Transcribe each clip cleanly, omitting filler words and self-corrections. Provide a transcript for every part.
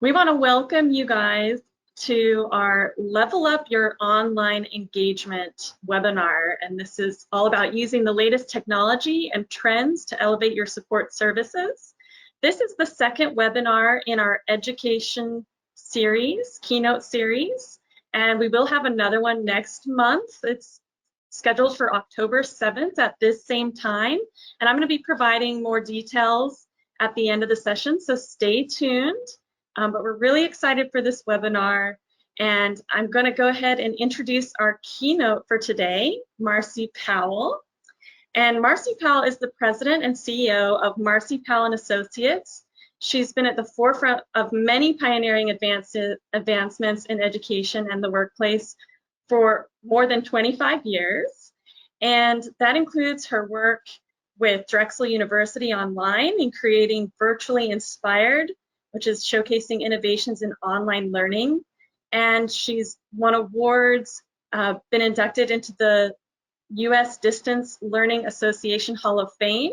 We want to welcome you guys to our Level Up Your Online Engagement webinar. And this is all about using the latest technology and trends to elevate your support services. This is the second webinar in our education series, keynote series, and we will have another one next month. It's scheduled for October 7th at this same time. And I'm going to be providing more details at the end of the session, so stay tuned. But we're really excited for this webinar, and I'm going to go ahead and introduce our keynote for today, Maci Powell. And Maci Powell is the president and CEO of Maci Powell and Associates. She's been at the forefront of many pioneering advancements in education and the workplace for more than 25 years. And that includes her work with Drexel University Online in creating virtually inspired, which is showcasing innovations in online learning. And she's won awards, been inducted into the US Distance Learning Association Hall of Fame.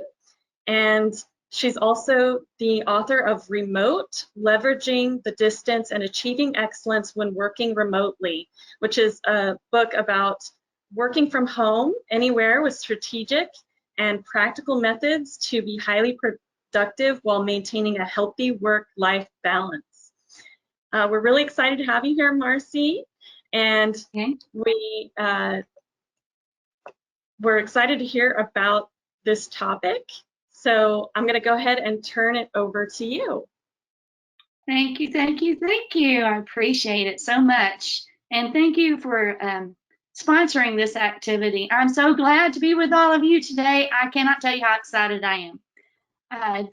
And she's also the author of R.E.M.O.T.E, Leveraging the Distance and Achieving Excellence When Working Remotely, which is a book about working from home anywhere with strategic and practical methods to be highly productive while maintaining a healthy work-life balance. We're really excited to have you here, Maci, and we're excited to hear about this topic. So I'm going to go ahead and turn it over to you. Thank you, thank you, thank you. I appreciate it so much. And thank you for sponsoring this activity. I'm so glad to be with all of you today. I cannot tell you how excited I am.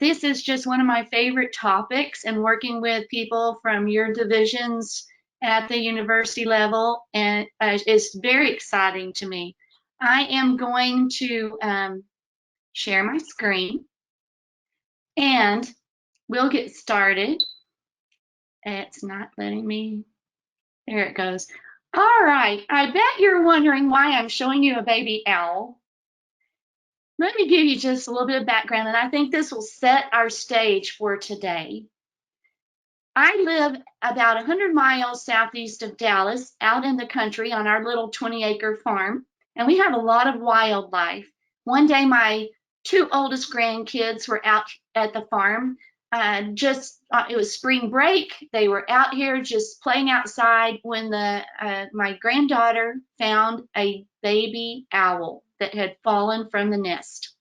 This is just one of my favorite topics, and working with people from your divisions at the university level, and it's very exciting to me. I am going to share my screen, and we'll get started. It's not letting me. There it goes. All right, I bet you're wondering why I'm showing you a baby owl. Let me give you just a little bit of background, and I think this will set our stage for today. I live about 100 miles southeast of Dallas, out in the country on our little 20-acre farm, and we have a lot of wildlife. One day, my two oldest grandkids were out at the farm. It was spring break. They were out here just playing outside when my granddaughter found a baby owl that had fallen from the nest.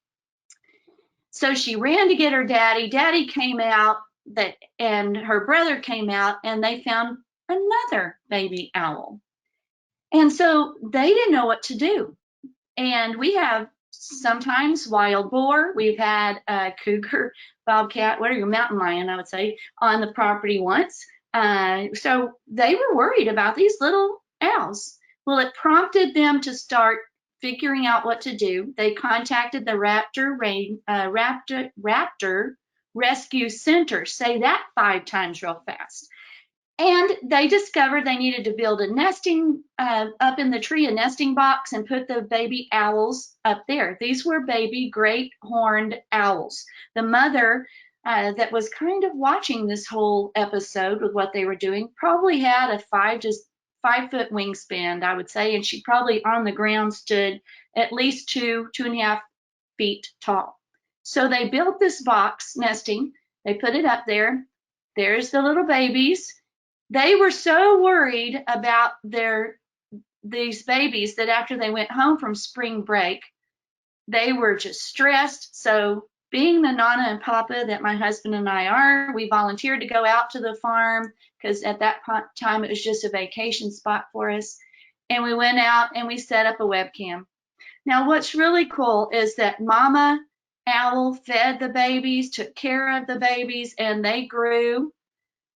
So she ran to get her daddy. Daddy came out, and her brother came out, and they found another baby owl. And so they didn't know what to do. And we have sometimes wild boar. We've had a cougar, bobcat, mountain lion, I would say, on the property once. So they were worried about these little owls. Well, it prompted them to start figuring out what to do. They contacted the Raptor Rescue Center. Say that 5 times real fast. And they discovered they needed to build a nesting up in the tree, a nesting box, and put the baby owls up there. These were baby great horned owls. The mother that was kind of watching this whole episode with what they were doing probably had a 5 foot wingspan, I would say, and she probably on the ground stood at least 2.5 feet tall. So they built this box nesting. They put it up there. There's the little babies. They were so worried about these babies that after they went home from spring break, they were just stressed. So being the Nana and Papa that my husband and I are, we volunteered to go out to the farm because at that time it was just a vacation spot for us. And we went out and we set up a webcam. Now what's really cool is that Mama Owl fed the babies, took care of the babies, and they grew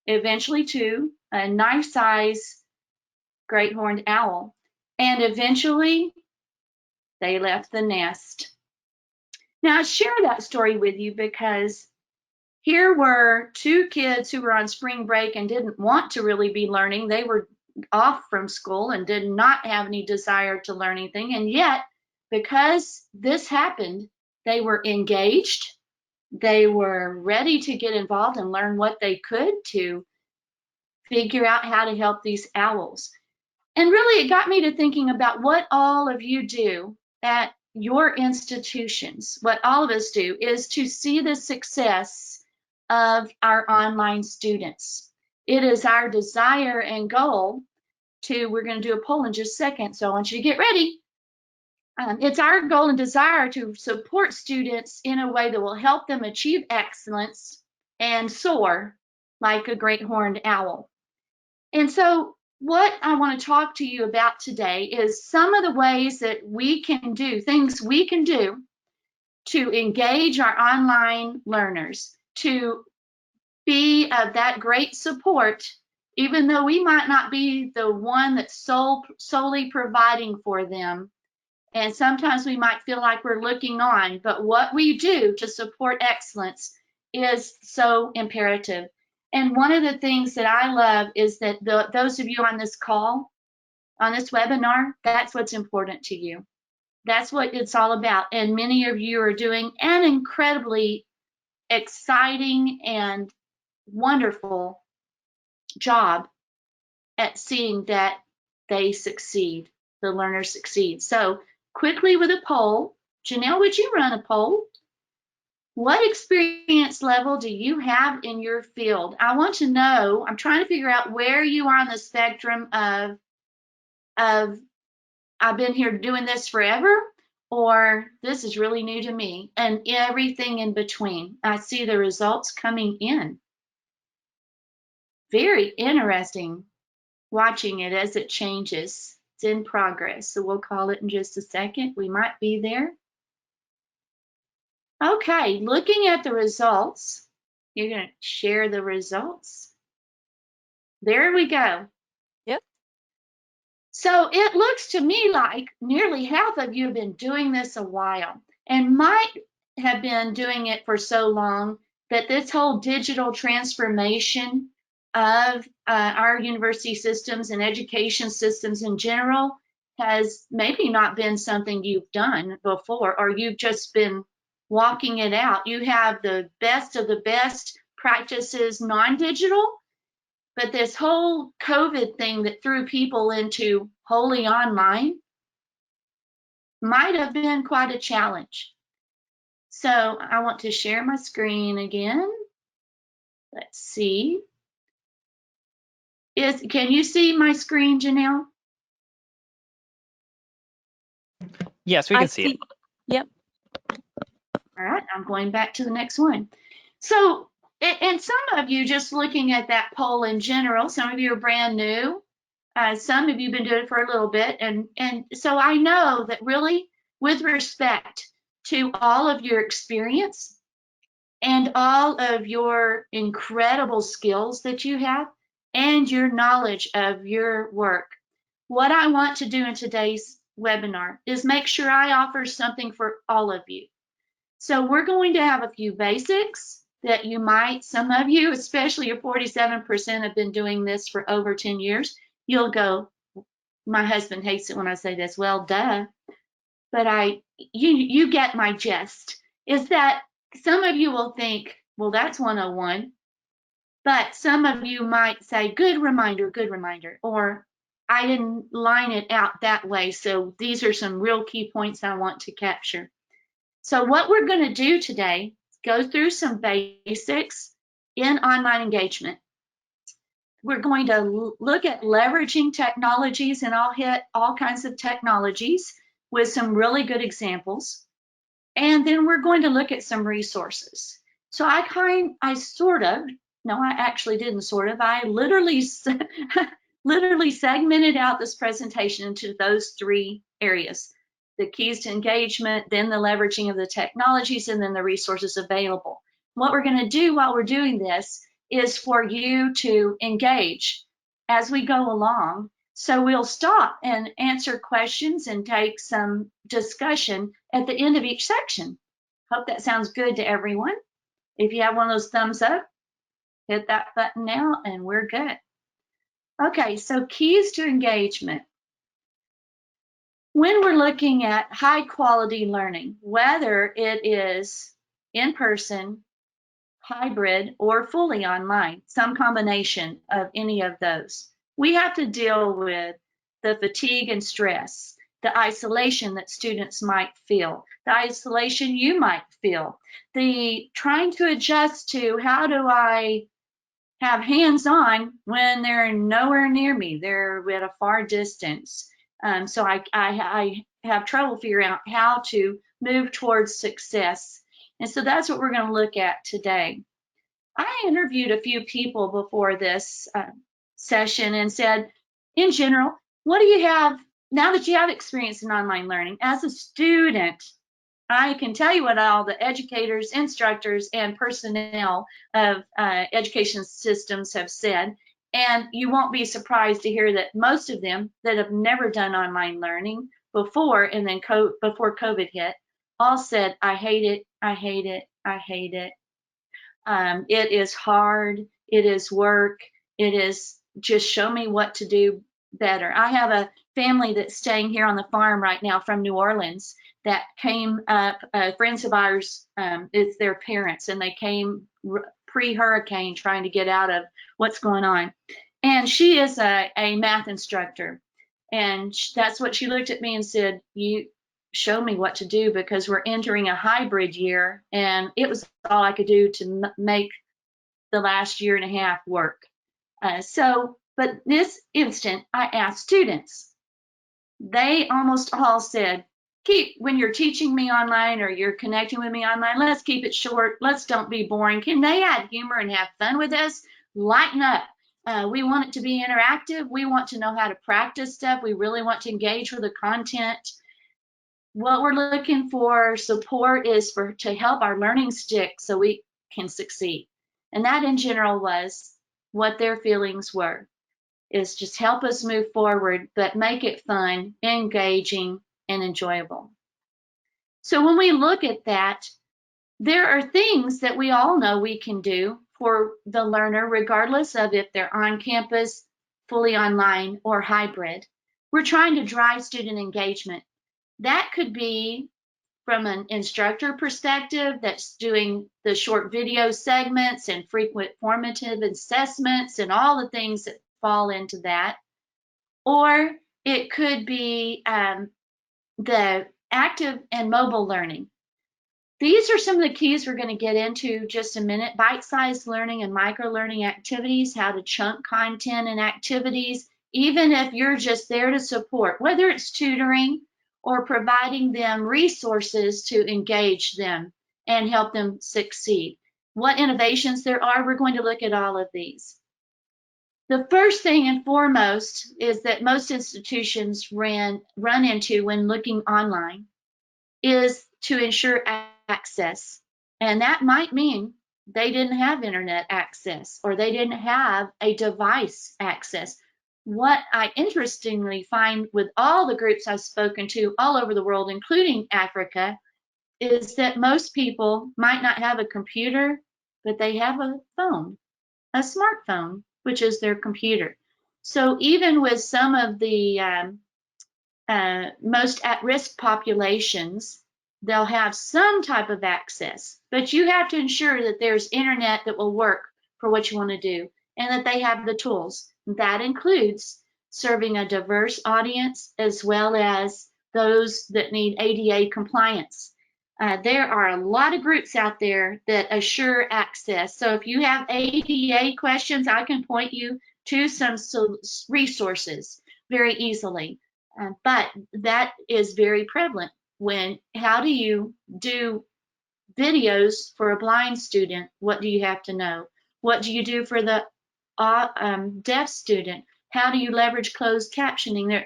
eventually to a nice size great horned owl. And eventually they left the nest. Now I share that story with you because here were 2 kids who were on spring break and didn't want to really be learning. They were off from school and did not have any desire to learn anything. And yet, because this happened, they were engaged. They were ready to get involved and learn what they could to figure out how to help these owls. And really, it got me to thinking about what all of you do at your institutions. What all of us do is to see the success of our online students. It is our desire and goal we're going to do a poll in just a second, so I want you to get ready. It's our goal and desire to support students in a way that will help them achieve excellence and soar like a great horned owl. And so what I want to talk to you about today is some of the ways that we can do, things we can do to engage our online learners, to be of that great support, even though we might not be the one that's solely providing for them. And sometimes we might feel like we're looking on, but what we do to support excellence is so imperative. And one of the things that I love is that those of you on this call, on this webinar, that's what's important to you. That's what it's all about. And many of you are doing an incredibly exciting and wonderful job at seeing that they succeed, the learners succeed. So quickly with a poll, Janelle, would you run a poll? What experience level do you have in your field? I want to know, I'm trying to figure out where you are on the spectrum of I've been here doing this forever, or this is really new to me, and everything in between. I see the results coming in. Very interesting watching it as it changes. It's in progress, so we'll call it in just a second. We might be there. Okay, looking at the results, you're going to share the results. There we go. Yep. So it looks to me like nearly half of you have been doing this a while and might have been doing it for so long that this whole digital transformation of our university systems and education systems in general has maybe not been something you've done before, or you've just been walking it out. You have the best of the best practices non-digital, but this whole COVID thing that threw people into wholly online might have been quite a challenge. So I want to share my screen again. Let's see. Can you see my screen, Janelle? Yes, we can see it. Yep. All right, I'm going back to the next one. So, and some of you just looking at that poll in general, some of you are brand new. Some of you have been doing it for a little bit. And so I know that really, with respect to all of your experience and all of your incredible skills that you have and your knowledge of your work, what I want to do in today's webinar is make sure I offer something for all of you. So we're going to have a few basics that you might, some of you, especially your 47% have been doing this for over 10 years. You'll go, my husband hates it when I say this, well, duh. But you get my gist, is that some of you will think, well, that's 101. But some of you might say, good reminder, or I didn't line it out that way. So these are some real key points I want to capture. So what we're going to do today is go through some basics in online engagement. We're going to look at leveraging technologies, and I'll hit all kinds of technologies with some really good examples. And then we're going to look at some resources. So I actually didn't sort of, I literally segmented out this presentation into those three areas: the keys to engagement, then the leveraging of the technologies, and then the resources available. What we're going to do while we're doing this is for you to engage as we go along. So we'll stop and answer questions and take some discussion at the end of each section. Hope that sounds good to everyone. If you have one of those thumbs up, hit that button now and we're good. Okay, so keys to engagement. When we're looking at high quality learning, whether it is in person, hybrid, or fully online, some combination of any of those. We have to deal with the fatigue and stress, the isolation that students might feel, the isolation you might feel, the trying to adjust to how do I have hands-on when they're nowhere near me, they're at a far distance. So I have trouble figuring out how to move towards success. And so that's what we're going to look at today. I interviewed a few people before this session and said, in general, what do you have, now that you have experience in online learning, as a student, I can tell you what all the educators, instructors, and personnel of education systems have said, and you won't be surprised to hear that most of them that have never done online learning before, and then before COVID hit, all said, I hate it, I hate it, I hate it. It is hard, it is work, it is just show me what to do better. I have a family that's staying here on the farm right now from New Orleans that came up, friends of ours, it's their parents, and they came pre-hurricane trying to get out of what's going on. And she is a math instructor. And that's what she looked at me and said, you show me what to do, because we're entering a hybrid year, and it was all I could do to make the last year and a half work. But this instant, I asked students. They almost all said, when you're teaching me online or you're connecting with me online, let's keep it short. Let's don't be boring. Can they add humor and have fun with us? Lighten up. We want it to be interactive. We want to know how to practice stuff. We really want to engage with the content. What we're looking for support is to help our learning stick so we can succeed. And that in general was what their feelings were, is just help us move forward, but make it fun, engaging, and enjoyable. So when we look at that, there are things that we all know we can do for the learner, regardless of if they're on campus, fully online, or hybrid. We're trying to drive student engagement. That could be from an instructor perspective that's doing the short video segments and frequent formative assessments and all the things that fall into that. Or it could be the active and mobile learning. These are some of the keys we're going to get into just a minute. Bite-sized learning and micro-learning activities, how to chunk content and activities, even if you're just there to support, whether it's tutoring or providing them resources to engage them and help them succeed. What innovations there are, we're going to look at all of these. The first thing and foremost is that most institutions run into when looking online is to ensure access. And that might mean they didn't have internet access or they didn't have a device access. What I interestingly find with all the groups I've spoken to all over the world, including Africa, is that most people might not have a computer, but they have a phone, a smartphone, which is their computer. So even with some of the most at-risk populations, they'll have some type of access, but you have to ensure that there's internet that will work for what you want to do and that they have the tools. That includes serving a diverse audience as well as those that need ADA compliance. There are a lot of groups out there that assure access. So if you have ADA questions, I can point you to some resources very easily. But that is very prevalent. How do you do videos for a blind student? What do you have to know? What do you do for the deaf student? How do you leverage closed captioning?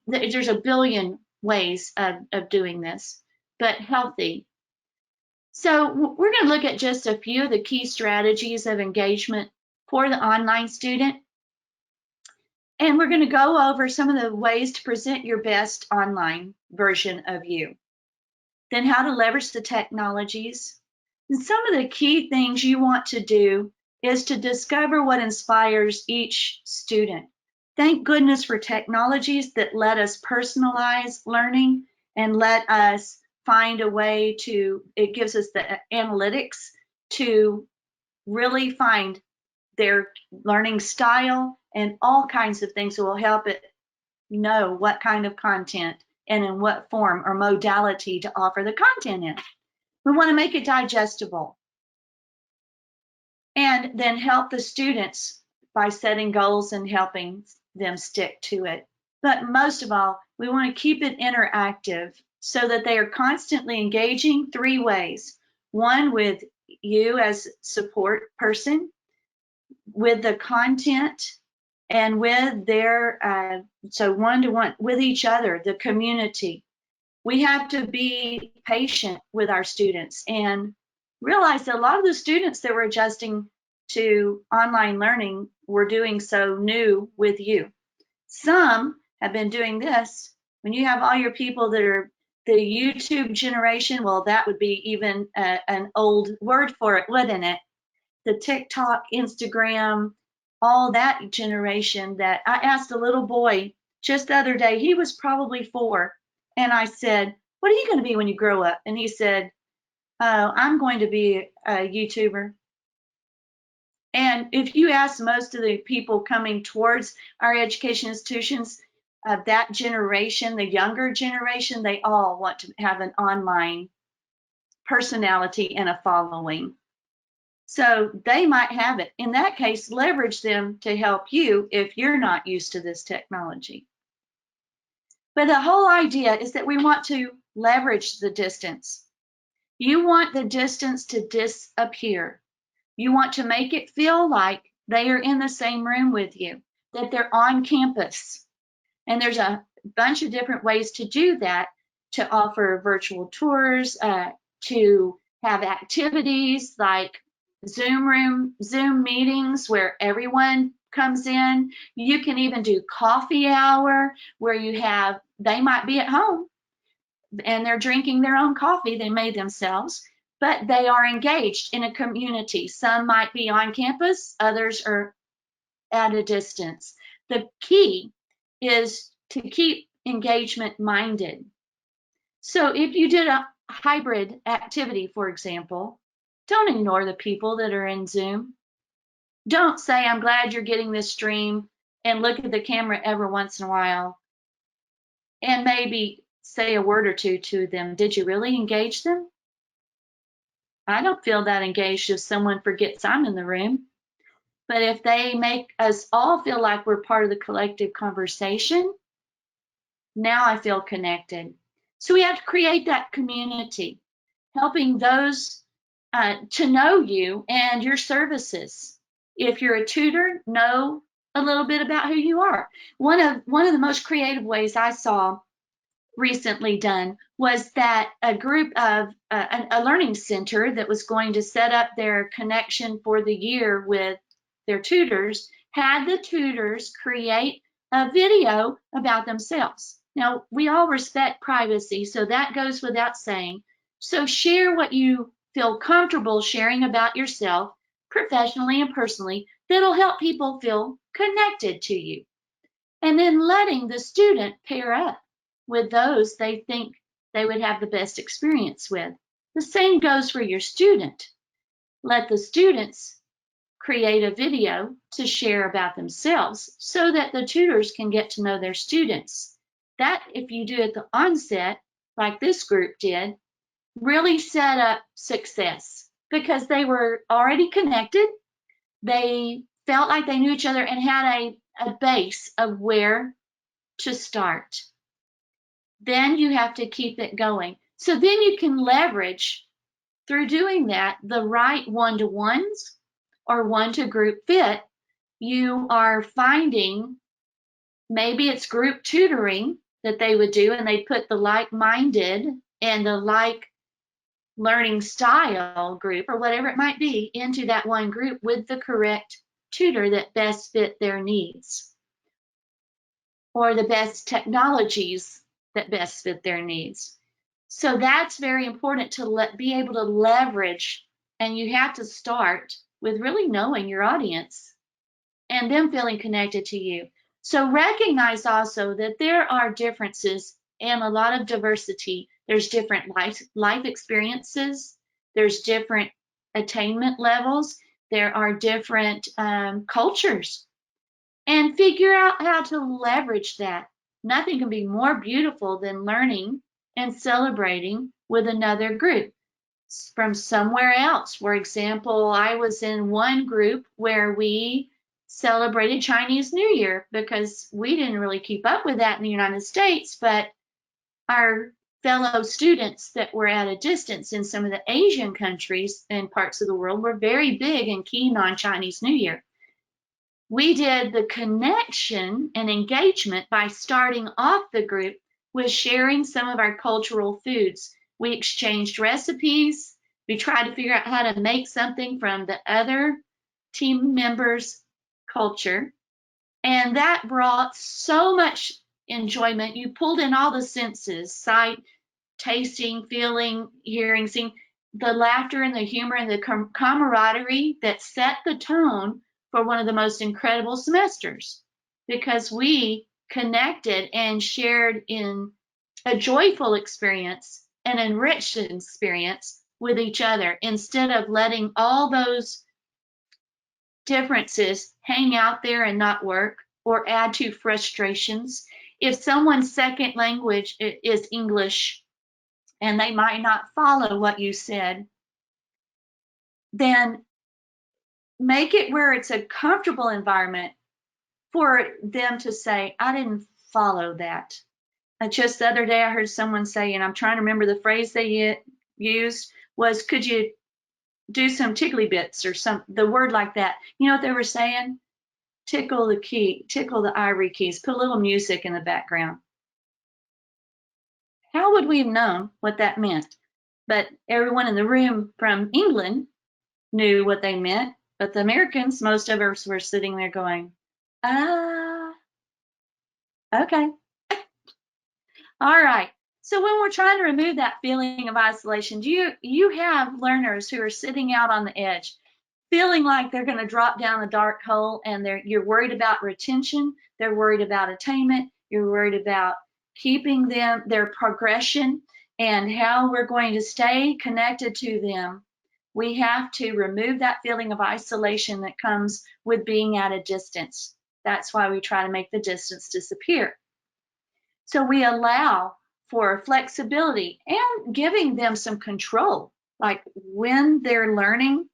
There's a billion ways of doing this, but healthy. So we're going to look at just a few of the key strategies of engagement for the online student. And we're going to go over some of the ways to present your best online version of you. Then how to leverage the technologies. And some of the key things you want to do is to discover what inspires each student. Thank goodness for technologies that let us personalize learning and let us find a way to, it gives us the analytics to really find their learning style and all kinds of things that will help it know what kind of content and in what form or modality to offer the content in. We want to make it digestible and then help the students by setting goals and helping them stick to it. But most of all, we want to keep it interactive so that they are constantly engaging 3 ways. One, with you as support person, with the content, and with their, so one-to-one with each other, the community. We have to be patient with our students and realize that a lot of the students that were adjusting to online learning were doing so new with you. Some have been doing this. When you have all your people that are the YouTube generation, well, that would be even an old word for it, wouldn't it? The TikTok, Instagram, all that generation. That I asked a little boy just the other day, he was probably 4, and I said, what are you going to be when you grow up? And he said, oh, I'm going to be a YouTuber. And if you ask most of the people coming towards our education institutions, that generation, the younger generation, they all want to have an online personality and a following. So they might have it. In that case, leverage them to help you if you're not used to this technology. But the whole idea is that we want to leverage the distance. You want the distance to disappear. You want to make it feel like they are in the same room with you, that they're on campus. And there's a bunch of different ways to do that, to offer virtual tours, to have activities like Zoom meetings where everyone comes in. You can even do coffee hour where they might be at home and they're drinking their own coffee they made themselves, but they are engaged in a community. Some might be on campus, others are at a distance. The key is to keep engagement minded. So if you did a hybrid activity, for example, don't ignore the people that are in Zoom. Don't say, I'm glad you're getting this stream, and look at the camera every once in a while and maybe say a word or two to them. Did you really engage them? I don't feel that engaged if someone forgets I'm in the room. But if they make us all feel like we're part of the collective conversation, now I feel connected. So we have to create that community, helping those to know you and your services. If you're a tutor, know a little bit about who you are. One of the most creative ways I saw recently done was that a group of a learning center that was going to set up their connection for the year with their tutors had the tutors create a video about themselves. Now, we all respect privacy, so that goes without saying. So share what you feel comfortable sharing about yourself, professionally and personally, that'll help people feel connected to you. And then letting the student pair up with those they think they would have the best experience with. The same goes for your student. Let the students create a video to share about themselves so that the tutors can get to know their students. That, if you do at the onset, like this group did, really set up success because they were already connected. They felt like they knew each other and had a base of where to start. Then you have to keep it going. So then you can leverage, through doing that, the right one-to-ones or one-to-group fit. You are finding, maybe it's group tutoring that they would do, and they put the like-minded and the like learning style group or whatever it might be into that one group with the correct tutor that best fit their needs, or the best technologies that best fit their needs. So that's very important to be able to leverage, and you have to start with really knowing your audience and them feeling connected to you. So recognize also that there are differences and a lot of diversity. There's different life experiences. There's different attainment levels. There are different cultures, and figure out how to leverage that. Nothing can be more beautiful than learning and celebrating with another group from somewhere else. For example, I was in one group where we celebrated Chinese New Year because we didn't really keep up with that in the United States, but our fellow students that were at a distance in some of the Asian countries and parts of the world were very big and keen on Chinese New Year. We did the connection and engagement by starting off the group with sharing some of our cultural foods. We exchanged recipes. We tried to figure out how to make something from the other team members' culture. And that brought so much enjoyment. You pulled in all the senses: sight, tasting, feeling, hearing, seeing. The laughter and the humor and the camaraderie that set the tone for one of the most incredible semesters, because we connected and shared in a joyful experience, an enriched experience with each other, instead of letting all those differences hang out there and not work or add to frustrations. If someone's second language is English and they might not follow what you said, then make it where it's a comfortable environment for them to say, I didn't follow that. Just the other day I heard someone say, and I'm trying to remember the phrase they used, was, could you do some tickly bits or the word like that? You know what they were saying? Tickle the ivory keys, put a little music in the background. How would we have known what that meant? But everyone in the room from England knew what they meant. But the Americans, most of us were sitting there going, okay. All right. So when we're trying to remove that feeling of isolation, you have learners who are sitting out on the edge, feeling like they're going to drop down a dark hole, and you're worried about retention, they're worried about attainment, you're worried about keeping their progression and how we're going to stay connected to them. We have to remove that feeling of isolation that comes with being at a distance. That's why we try to make the distance disappear. So we allow for flexibility and giving them some control, like when they're learning,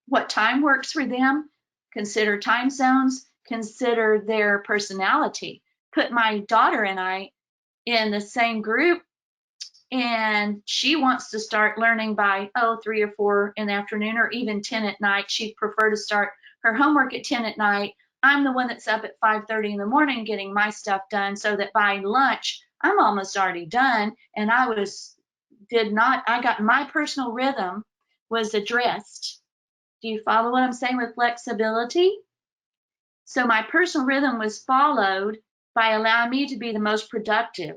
what time works for them. Consider time zones, consider their personality. Put my daughter and I in the same group, and she wants to start learning by 3 or 4 in the afternoon, or even 10 at night. She'd prefer to start her homework at 10 at night. I'm the one that's up at 5:30 in the morning getting my stuff done, so that by lunch I'm almost already done. And I got my personal rhythm was addressed. Do you follow what I'm saying with flexibility? So my personal rhythm was followed by allowing me to be the most productive.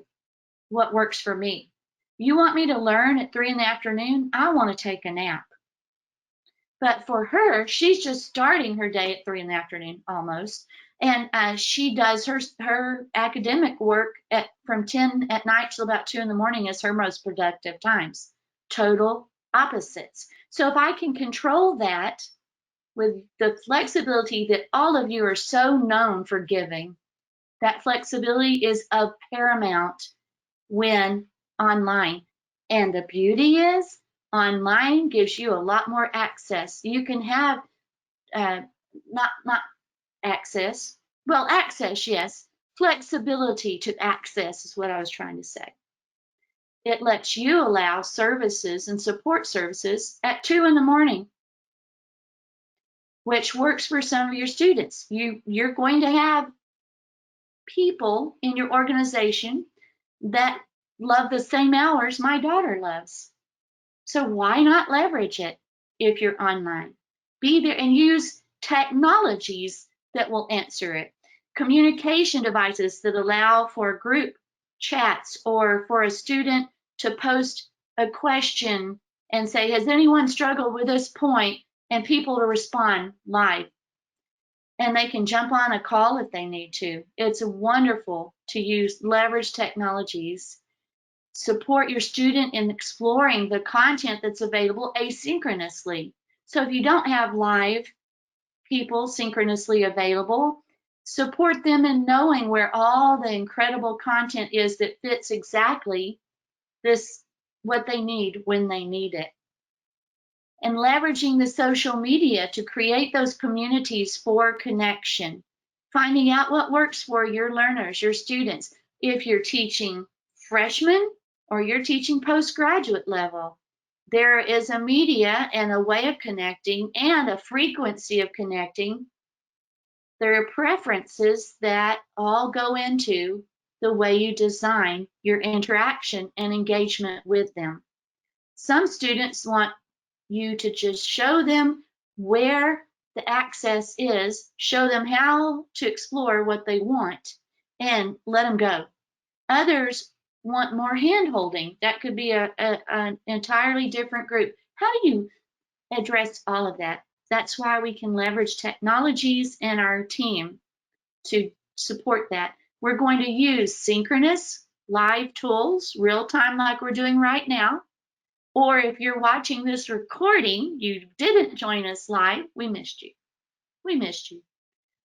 What works for me? You want me to learn at 3 in the afternoon? I want to take a nap. But for her, she's just starting her day at 3 in the afternoon almost. And she does her academic work from 10 at night till about 2 in the morning is her most productive times. Total opposites. So if I can control that with the flexibility that all of you are so known for giving, that flexibility is of paramount when online. And the beauty is, online gives you a lot more access. You can have not access, well, access, yes, flexibility to access is what I was trying to say. It lets you allow services and support services at 2 in the morning, which works for some of your students. You're going to have people in your organization that love the same hours my daughter loves. So why not leverage it if you're online? Be there and use technologies that will answer it. Communication devices that allow for group chats, or for a student to post a question and say, has anyone struggled with this point? And people to respond live. And they can jump on a call if they need to. It's wonderful to leverage technologies. Support your student in exploring the content that's available asynchronously. So if you don't have live people synchronously available. Support them in knowing where all the incredible content is that fits exactly what they need when they need it. And leveraging the social media to create those communities for connection. Finding out what works for your learners, your students. If you're teaching freshmen or you're teaching postgraduate level, there is a media and a way of connecting and a frequency of connecting. There are preferences that all go into the way you design your interaction and engagement with them. Some students want you to just show them where the access is, show them how to explore what they want, and let them go. Others want more hand-holding. That could be an entirely different group. How do you address all of that? That's why we can leverage technologies and our team to support that. We're going to use synchronous live tools, real time like we're doing right now. Or if you're watching this recording, you didn't join us live, we missed you. We missed you.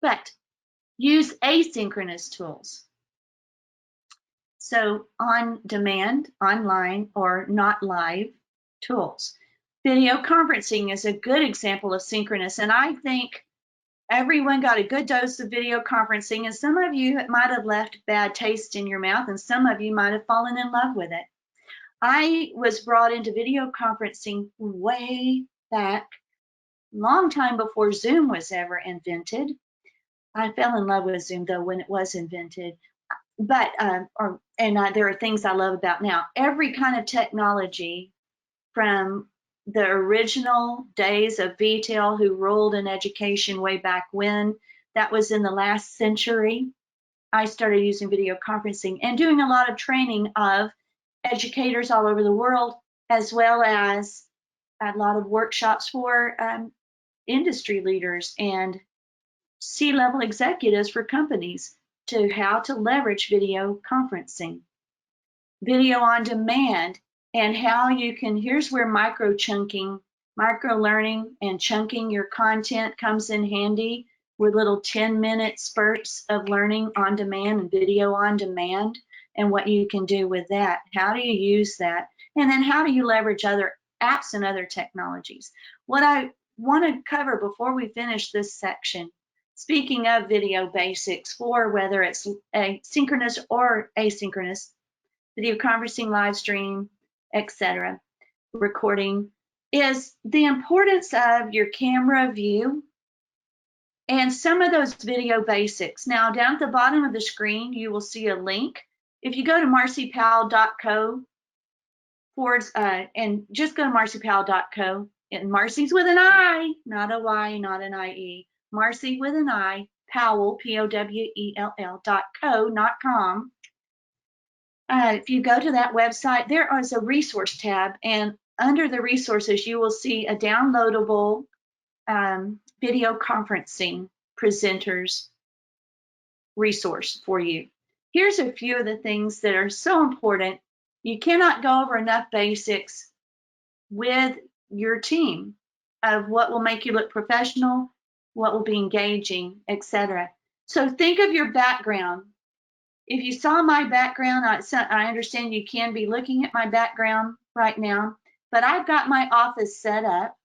But use asynchronous tools. So on demand, online, or not live tools. Video conferencing is a good example of synchronous, and I think everyone got a good dose of video conferencing, and some of you might have left bad taste in your mouth, and some of you might have fallen in love with it. I was brought into video conferencing way back, long time before Zoom was ever invented. I fell in love with Zoom though when it was invented. But there are things I love about now. Every kind of technology, from the original days of VTEL, who ruled in education way back when, that was in the last century. I started using video conferencing and doing a lot of training of educators all over the world, as well as a lot of workshops for industry leaders and C-level executives for companies to how to leverage video conferencing. Video on demand, and how you can, here's where micro-chunking, micro-learning and chunking your content comes in handy with little 10-minute spurts of learning on demand and video on demand, and what you can do with that. How do you use that? And then how do you leverage other apps and other technologies? What I want to cover before we finish this section, speaking of video basics for whether it's a synchronous or asynchronous, video conferencing, live stream, etc., recording, is the importance of your camera view and some of those video basics. Now, down at the bottom of the screen, you will see a link. If you go to macipowell.co and just go to macipowell.co, and Marci's with an I, not a Y, not an IE, Maci with an I, Powell, Powell.co, not com. If you go to that website, there is a resource tab, and under the resources, you will see a downloadable video conferencing presenters resource for you. Here's a few of the things that are so important. You cannot go over enough basics with your team of what will make you look professional, what will be engaging, etc. So think of your background. If you saw my background, I understand you can be looking at my background right now, but I've got my office set up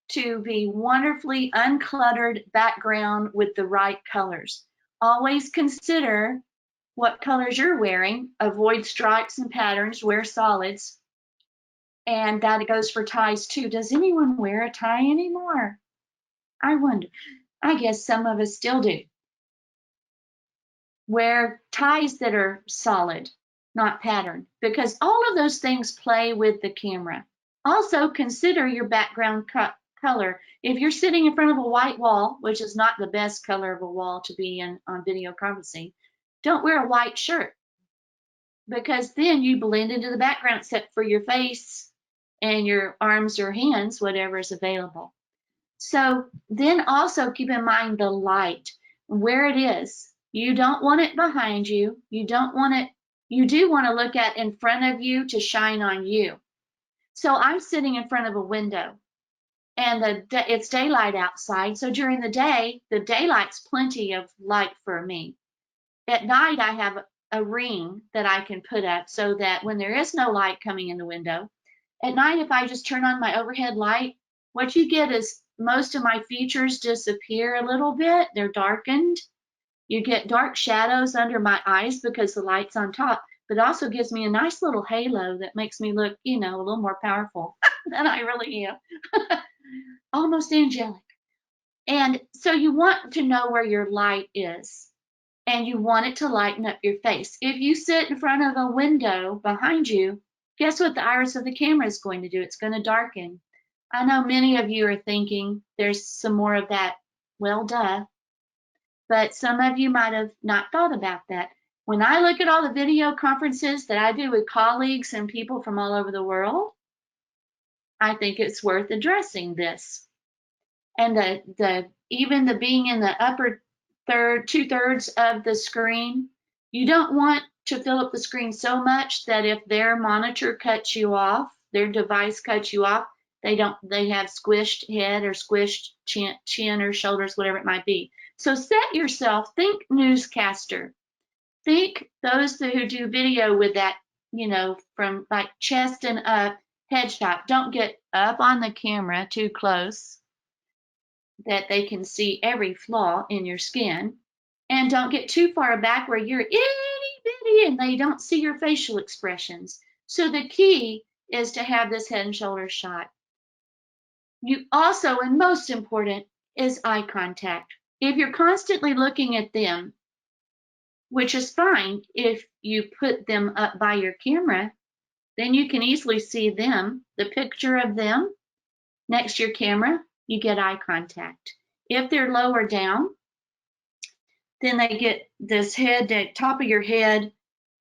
to be wonderfully uncluttered background with the right colors. Always consider what colors you're wearing. Avoid stripes and patterns, wear solids. And that goes for ties too. Does anyone wear a tie anymore? I wonder. I guess some of us still do. Wear ties that are solid, not patterned, because all of those things play with the camera. Also consider your background color. If you're sitting in front of a white wall, which is not the best color of a wall to be in on video conferencing, don't wear a white shirt, because then you blend into the background except for your face and your arms or hands, whatever is available. So then also keep in mind the light, where it is. You don't want it behind you. You don't want it, you do want to look at in front of you to shine on you. So I'm sitting in front of a window. and it's daylight outside. So during the day, the daylight's plenty of light for me. At night, I have a ring that I can put up so that when there is no light coming in the window, at night, if I just turn on my overhead light, what you get is most of my features disappear a little bit. They're darkened. You get dark shadows under my eyes because the light's on top, but it also gives me a nice little halo that makes me look, a little more powerful than I really am. Almost angelic. And so you want to know where your light is, and you want it to lighten up your face. If you sit in front of a window behind you, guess what the iris of the camera is going to do? It's going to darken. I know many of you are thinking there's some more of that. Well, duh. But some of you might have not thought about that. When I look at all the video conferences that I do with colleagues and people from all over the world, I think it's worth addressing this. And even the being in the upper two-thirds of the screen, you don't want to fill up the screen so much that if their monitor cuts you off, their device cuts you off, they have squished head or squished chin or shoulders, whatever it might be. So set yourself, think newscaster. Think those who do video with that, from like chest and up headshot. Don't get up on the camera too close that they can see every flaw in your skin. And don't get too far back where you're itty bitty and they don't see your facial expressions. So the key is to have this head and shoulders shot. You also, and most important, is eye contact. If you're constantly looking at them, which is fine if you put them up by your camera, then you can easily see them, the picture of them next to your camera, you get eye contact. If they're lower down, then they get this head, the top of your head,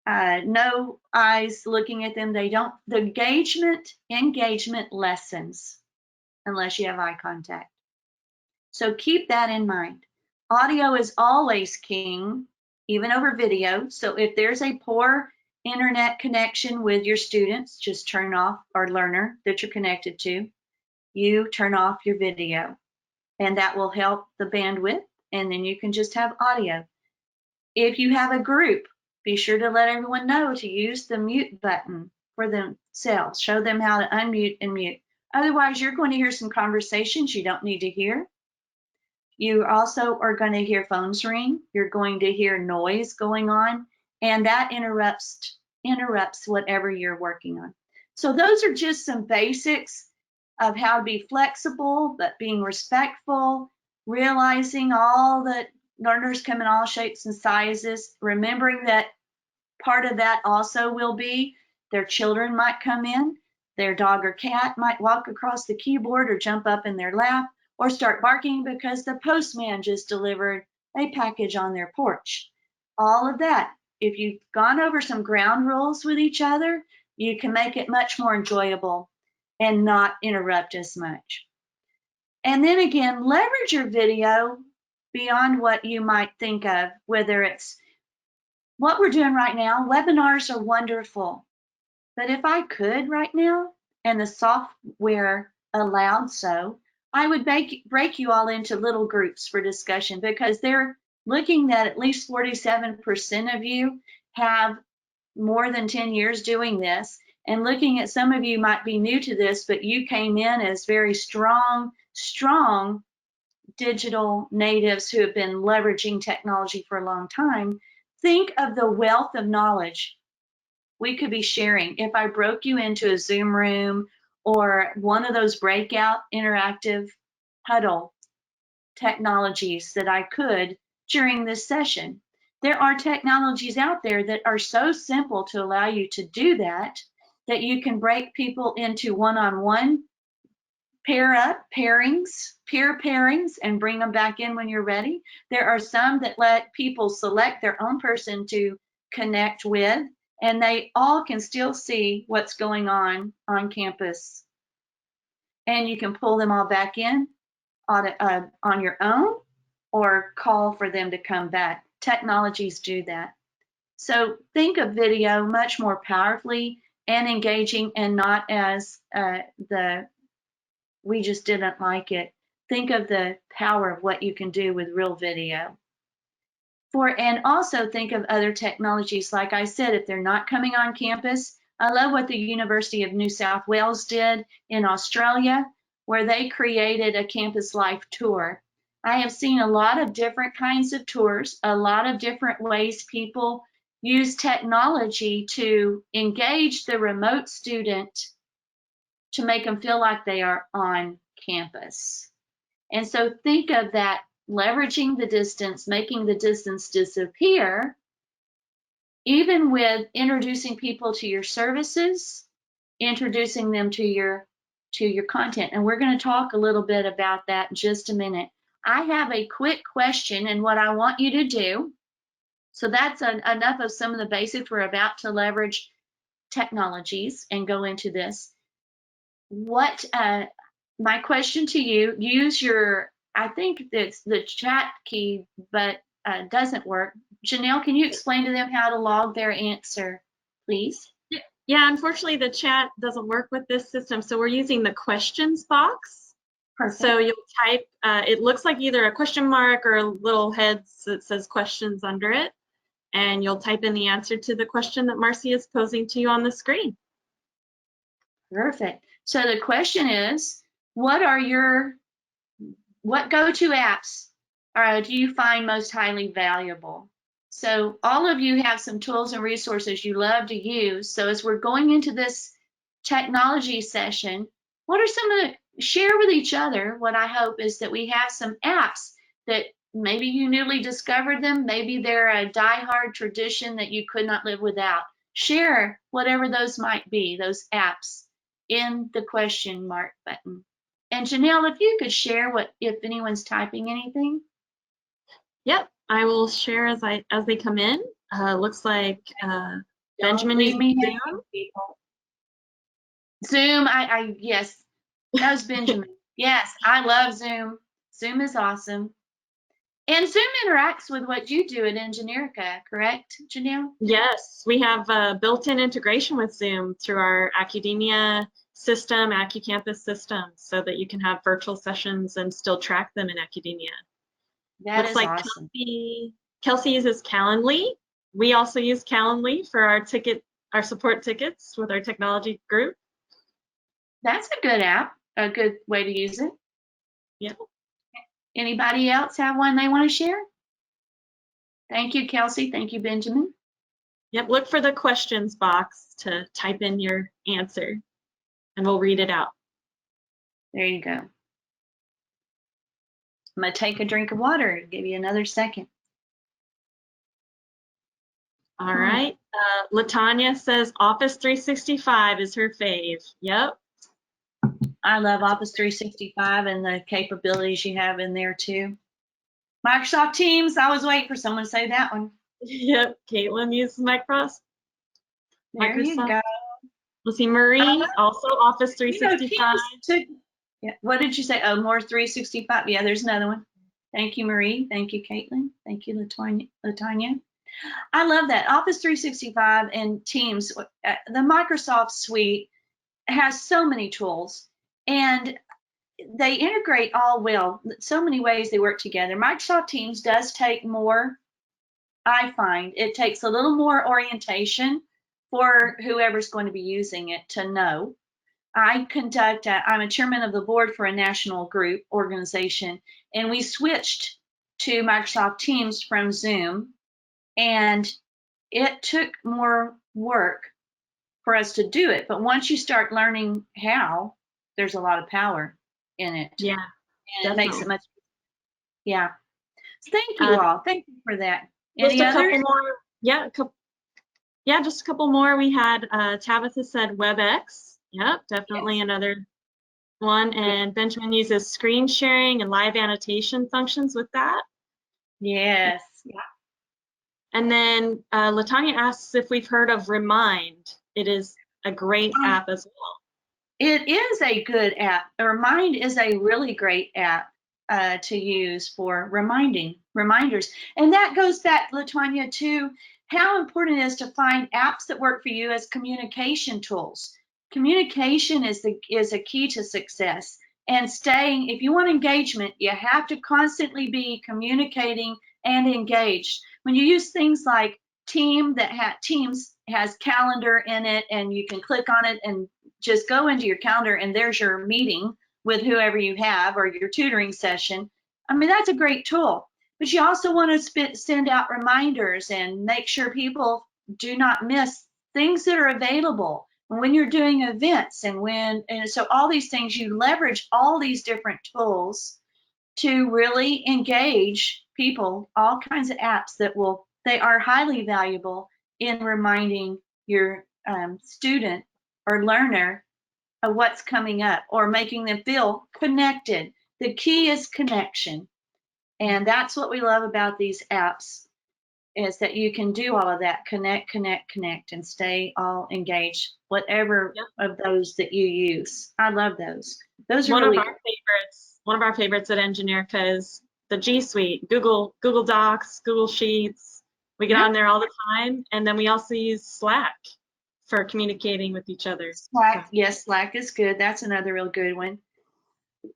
no eyes looking at them. The engagement lessens unless you have eye contact. So keep that in mind. Audio is always king, even over video. So if there's a poor internet connection with your students, just turn off, or learner that you're connected to, you turn off your video, and that will help the bandwidth, and then you can just have audio. If you have a group, be sure to let everyone know to use the mute button for themselves. Show them how to unmute and mute. Otherwise, you're going to hear some conversations you don't need to hear. You also are going to hear phones ring. You're going to hear noise going on, and that interrupts whatever you're working on. So those are just some basics of how to be flexible, but being respectful, realizing all that learners come in all shapes and sizes, remembering that part of that also will be their children might come in, their dog or cat might walk across the keyboard or jump up in their lap or start barking because the postman just delivered a package on their porch. All of that. If you've gone over some ground rules with each other, you can make it much more enjoyable and not interrupt as much. And then again, leverage your video beyond what you might think of, whether it's what we're doing right now. Webinars are wonderful, but if I could right now, and the software allowed so, I would break you all into little groups for discussion, because they're looking at least 47% of you have more than 10 years doing this, and looking at some of you might be new to this, but you came in as very strong digital natives who have been leveraging technology for a long time. Think of the wealth of knowledge we could be sharing if I broke you into a Zoom room or one of those breakout interactive huddle technologies that I could during this session. There are technologies out there that are so simple to allow you to do that you can break people into one-on-one peer pairings, and bring them back in when you're ready. There are some that let people select their own person to connect with, and they all can still see what's going on campus. And you can pull them all back in on your own, or call for them to come back. Technologies do that. So think of video much more powerfully and engaging, and not as the we just didn't like it. Think of the power of what you can do with real video. And also think of other technologies. Like I said, if they're not coming on campus, I love what the University of New South Wales did in Australia, where they created a campus life tour. I have seen a lot of different kinds of tours, a lot of different ways people use technology to engage the remote student to make them feel like they are on campus. And so think of that, leveraging the distance, making the distance disappear, even with introducing people to your services, introducing them to your content. And we're going to talk a little bit about that in just a minute. I have a quick question, and what I want you to do, so that's enough of some of the basics. We're about to leverage technologies and go into this. My question to you, use your, I think it's the chat key, but doesn't work. Janelle, can you explain to them how to log their answer, please? Yeah, unfortunately, the chat doesn't work with this system, so we're using the questions box. Perfect. So you'll type, it looks like either a question mark or a little head that says questions under it, and you'll type in the answer to the question that Marcy is posing to you on the screen. Perfect. So the question is, what go-to apps do you find most highly valuable? So all of you have some tools and resources you love to use. So as we're going into this technology session, what are some of the, share with each other, what I hope is that we have some apps that maybe you newly discovered them, maybe they're a die-hard tradition that you could not live without. Share whatever those might be, those apps, in the question mark button. And Janelle, if you could share if anyone's typing anything. Yep, I will share as they come in. Looks like Benjamin is Zoom. Zoom, yes, that was Benjamin. Yes, I love Zoom. Zoom is awesome. And Zoom interacts with what you do at Engineerica, correct, Janelle? Yes, we have built-in integration with Zoom through our academia system, AccuCampus system, so that you can have virtual sessions and still track them in academia. That Looks is like awesome. Kelsey uses Calendly. We also use Calendly for our support tickets with our technology group. That's a good app, a good way to use it. Yeah. Anybody else have one they want to share? Thank you, Kelsey. Thank you, Benjamin. Yep, look for the questions box to type in your answer, and we'll read it out. There you go. I'm going to take a drink of water. Give you another second. All right. Latanya says Office 365 is her fave. Yep. I love Office 365 and the capabilities you have in there too. Microsoft Teams, I was waiting for someone to say that one. Yep, Caitlin uses Microsoft. There you go. We'll see Marie, also Office 365. Yeah. What did you say? Oh, more 365. Yeah, there's another one. Thank you, Marie. Thank you, Caitlin. Thank you, Latanya. I love that. Office 365 and Teams, the Microsoft suite has so many tools, and they integrate all well. So many ways they work together. Microsoft Teams does take more, I find. It takes a little more orientation for whoever's going to be using it to know. I'm a chairman of the board for a national group organization, and we switched to Microsoft Teams from Zoom, and it took more work for us to do it. But once you start learning how, there's a lot of power in it. Yeah. And it makes it much, yeah. Thank you all. Thank you for that. Just a couple more. Yeah, just a couple more. We had Tabitha said WebEx. Yep, definitely another one. And Benjamin uses screen sharing and live annotation functions with that. Yes. Yeah. And then Latanya asks if we've heard of Remind. It is a great app as well. It is a good app. Remind is a really great app to use for reminders. And that goes back, Latanya, to how important it is to find apps that work for you as communication tools. Communication is a key to success. And staying, if you want engagement, you have to constantly be communicating and engaged. When you use things like Teams has calendar in it, and you can click on it and just go into your calendar, and there's your meeting with whoever you have, or your tutoring session. I mean, that's a great tool. But you also want to send out reminders and make sure people do not miss things that are available. And when you're doing events, and so all these things, you leverage all these different tools to really engage people. All kinds of apps they are highly valuable in reminding your student or learner of what's coming up, or making them feel connected. The key is connection. And that's what we love about these apps, is that you can do all of that, connect, and stay all engaged, whatever of those that you use. I love those. Those are really one of our favorites at Engineerica is the G Suite, Google Docs, Google Sheets. We get on there all the time, and then we also use Slack for communicating with each other. Slack, yes, Slack is good. That's another real good one.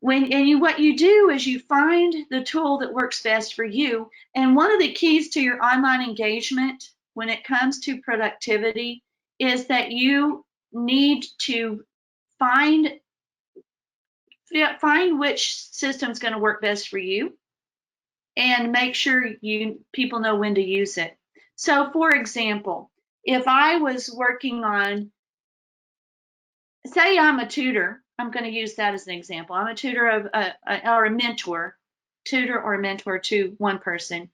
What you do is you find the tool that works best for you. And one of the keys to your online engagement when it comes to productivity is that you need to find which system's going to work best for you, and make sure people know when to use it. So, for example, if I was working on, say I'm a tutor, I'm going to use that as an example. I'm a tutor or a mentor to one person.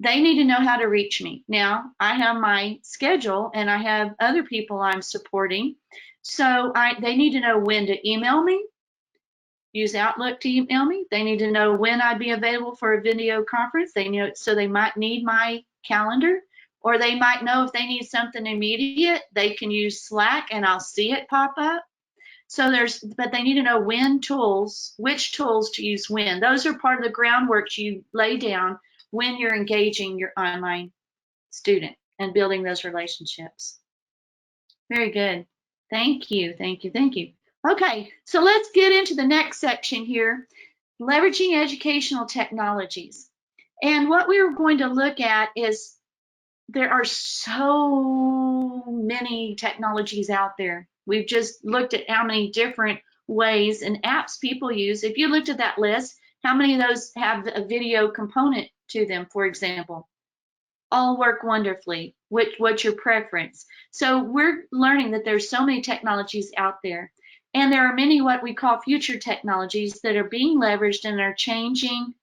They need to know how to reach me. Now, I have my schedule, and I have other people I'm supporting. So they need to know when to email me, use Outlook to email me. They need to know when I'd be available for a video conference. So they might need my calendar, or they might know if they need something immediate, they can use Slack and I'll see it pop up. But they need to know which tools to use when. Those are part of the groundwork you lay down when you're engaging your online student and building those relationships. Very good. Thank you. Okay, so let's get into the next section here, leveraging educational technologies. And what we're going to look at is there are so many technologies out there. We've just looked at how many different ways and apps people use. If you looked at that list, how many of those have a video component to them, for example? All work wonderfully. What's your preference? So we're learning that there's so many technologies out there. And there are many what we call future technologies that are being leveraged and are changing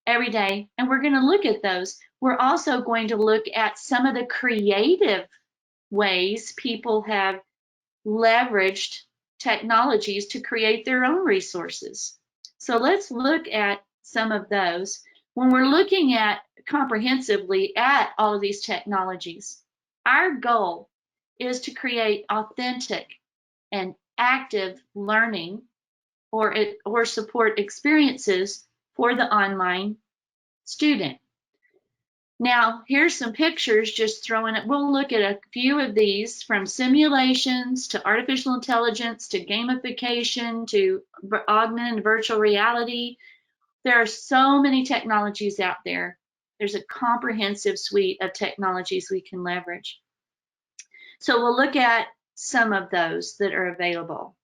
every day. And we're going to look at those. We're also going to look at some of the creative ways people have leveraged technologies to create their own resources. So let's look at some of those. When we're looking at comprehensively at all of these technologies, our goal is to create authentic and active learning or support experiences for the online student. Now, here's some pictures just throwing it. We'll look at a few of these, from simulations to artificial intelligence to gamification to augmented and virtual reality. There are so many technologies out there. There's a comprehensive suite of technologies we can leverage. So we'll look at some of those that are available.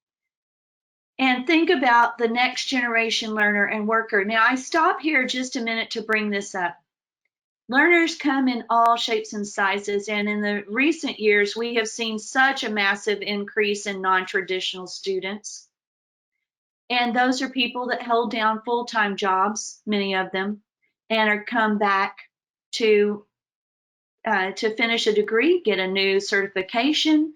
And think about the next generation learner and worker. Now, I stop here just a minute to bring this up. Learners come in all shapes and sizes, and in the recent years, we have seen such a massive increase in non-traditional students. And those are people that hold down full-time jobs, many of them, and are come back to finish a degree, get a new certification,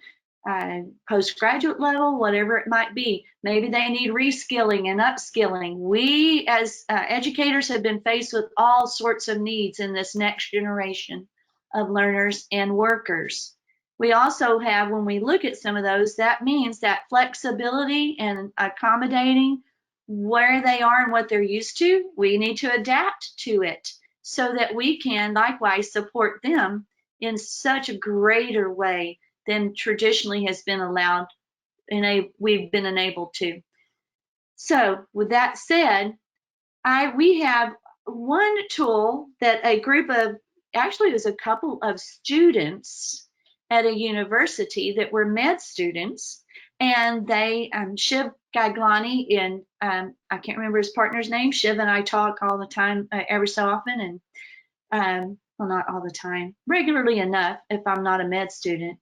postgraduate level, whatever it might be. Maybe they need reskilling and upskilling. We as educators have been faced with all sorts of needs in this next generation of learners and workers. We also have, when we look at some of those, that means that flexibility and accommodating where they are and what they're used to, we need to adapt to it so that we can likewise support them in such a greater way than traditionally has been allowed and we've been enabled to. So with that said, we have one tool that a group of, actually it was a couple of students at a university that were med students, and they, Shiv Gaglani and I can't remember his partner's name. Shiv and I talk all the time, every so often, and well, not all the time, regularly enough if I'm not a med student.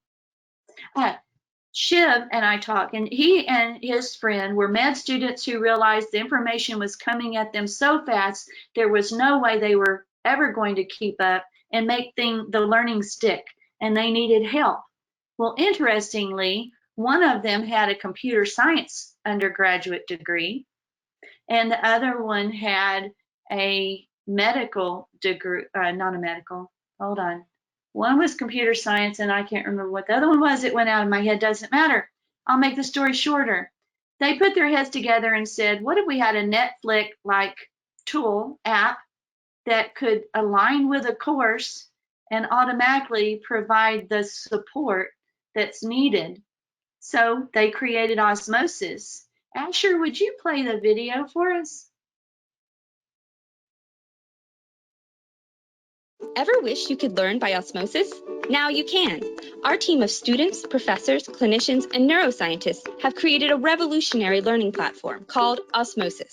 Shiv and I talk, and he and his friend were med students who realized the information was coming at them so fast, there was no way they were ever going to keep up and make the learning stick, and they needed help. Well, interestingly, one of them had a computer science undergraduate degree, and the other one had a medical degree, not a medical, hold on. One was computer science, and I can't remember what the other one was. It went out of my head, doesn't matter. I'll make the story shorter. They put their heads together and said, what if we had a Netflix-like tool, app, that could align with a course and automatically provide the support that's needed? So they created Osmosis. Asher, would you play the video for us? Ever wish you could learn by osmosis? Now you can. Our team of students, professors, clinicians, and neuroscientists have created a revolutionary learning platform called Osmosis.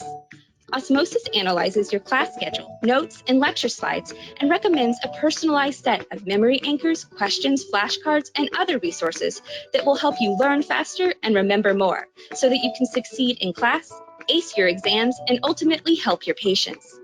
Osmosis analyzes your class schedule, notes, and lecture slides, and recommends a personalized set of memory anchors, questions, flashcards, and other resources that will help you learn faster and remember more, so that you can succeed in class, ace your exams, and ultimately help your patients.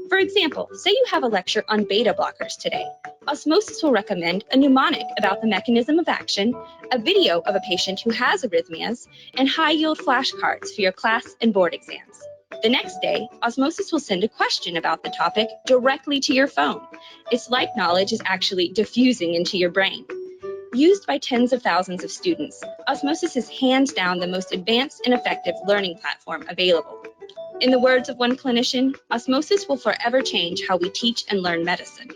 For example, say you have a lecture on beta blockers today. Osmosis will recommend a mnemonic about the mechanism of action, a video of a patient who has arrhythmias, and high-yield flashcards for your class and board exams. The next day, Osmosis will send a question about the topic directly to your phone. It's like knowledge is actually diffusing into your brain. Used by tens of thousands of students, Osmosis is hands down the most advanced and effective learning platform available. In the words of one clinician, Osmosis will forever change how we teach and learn medicine.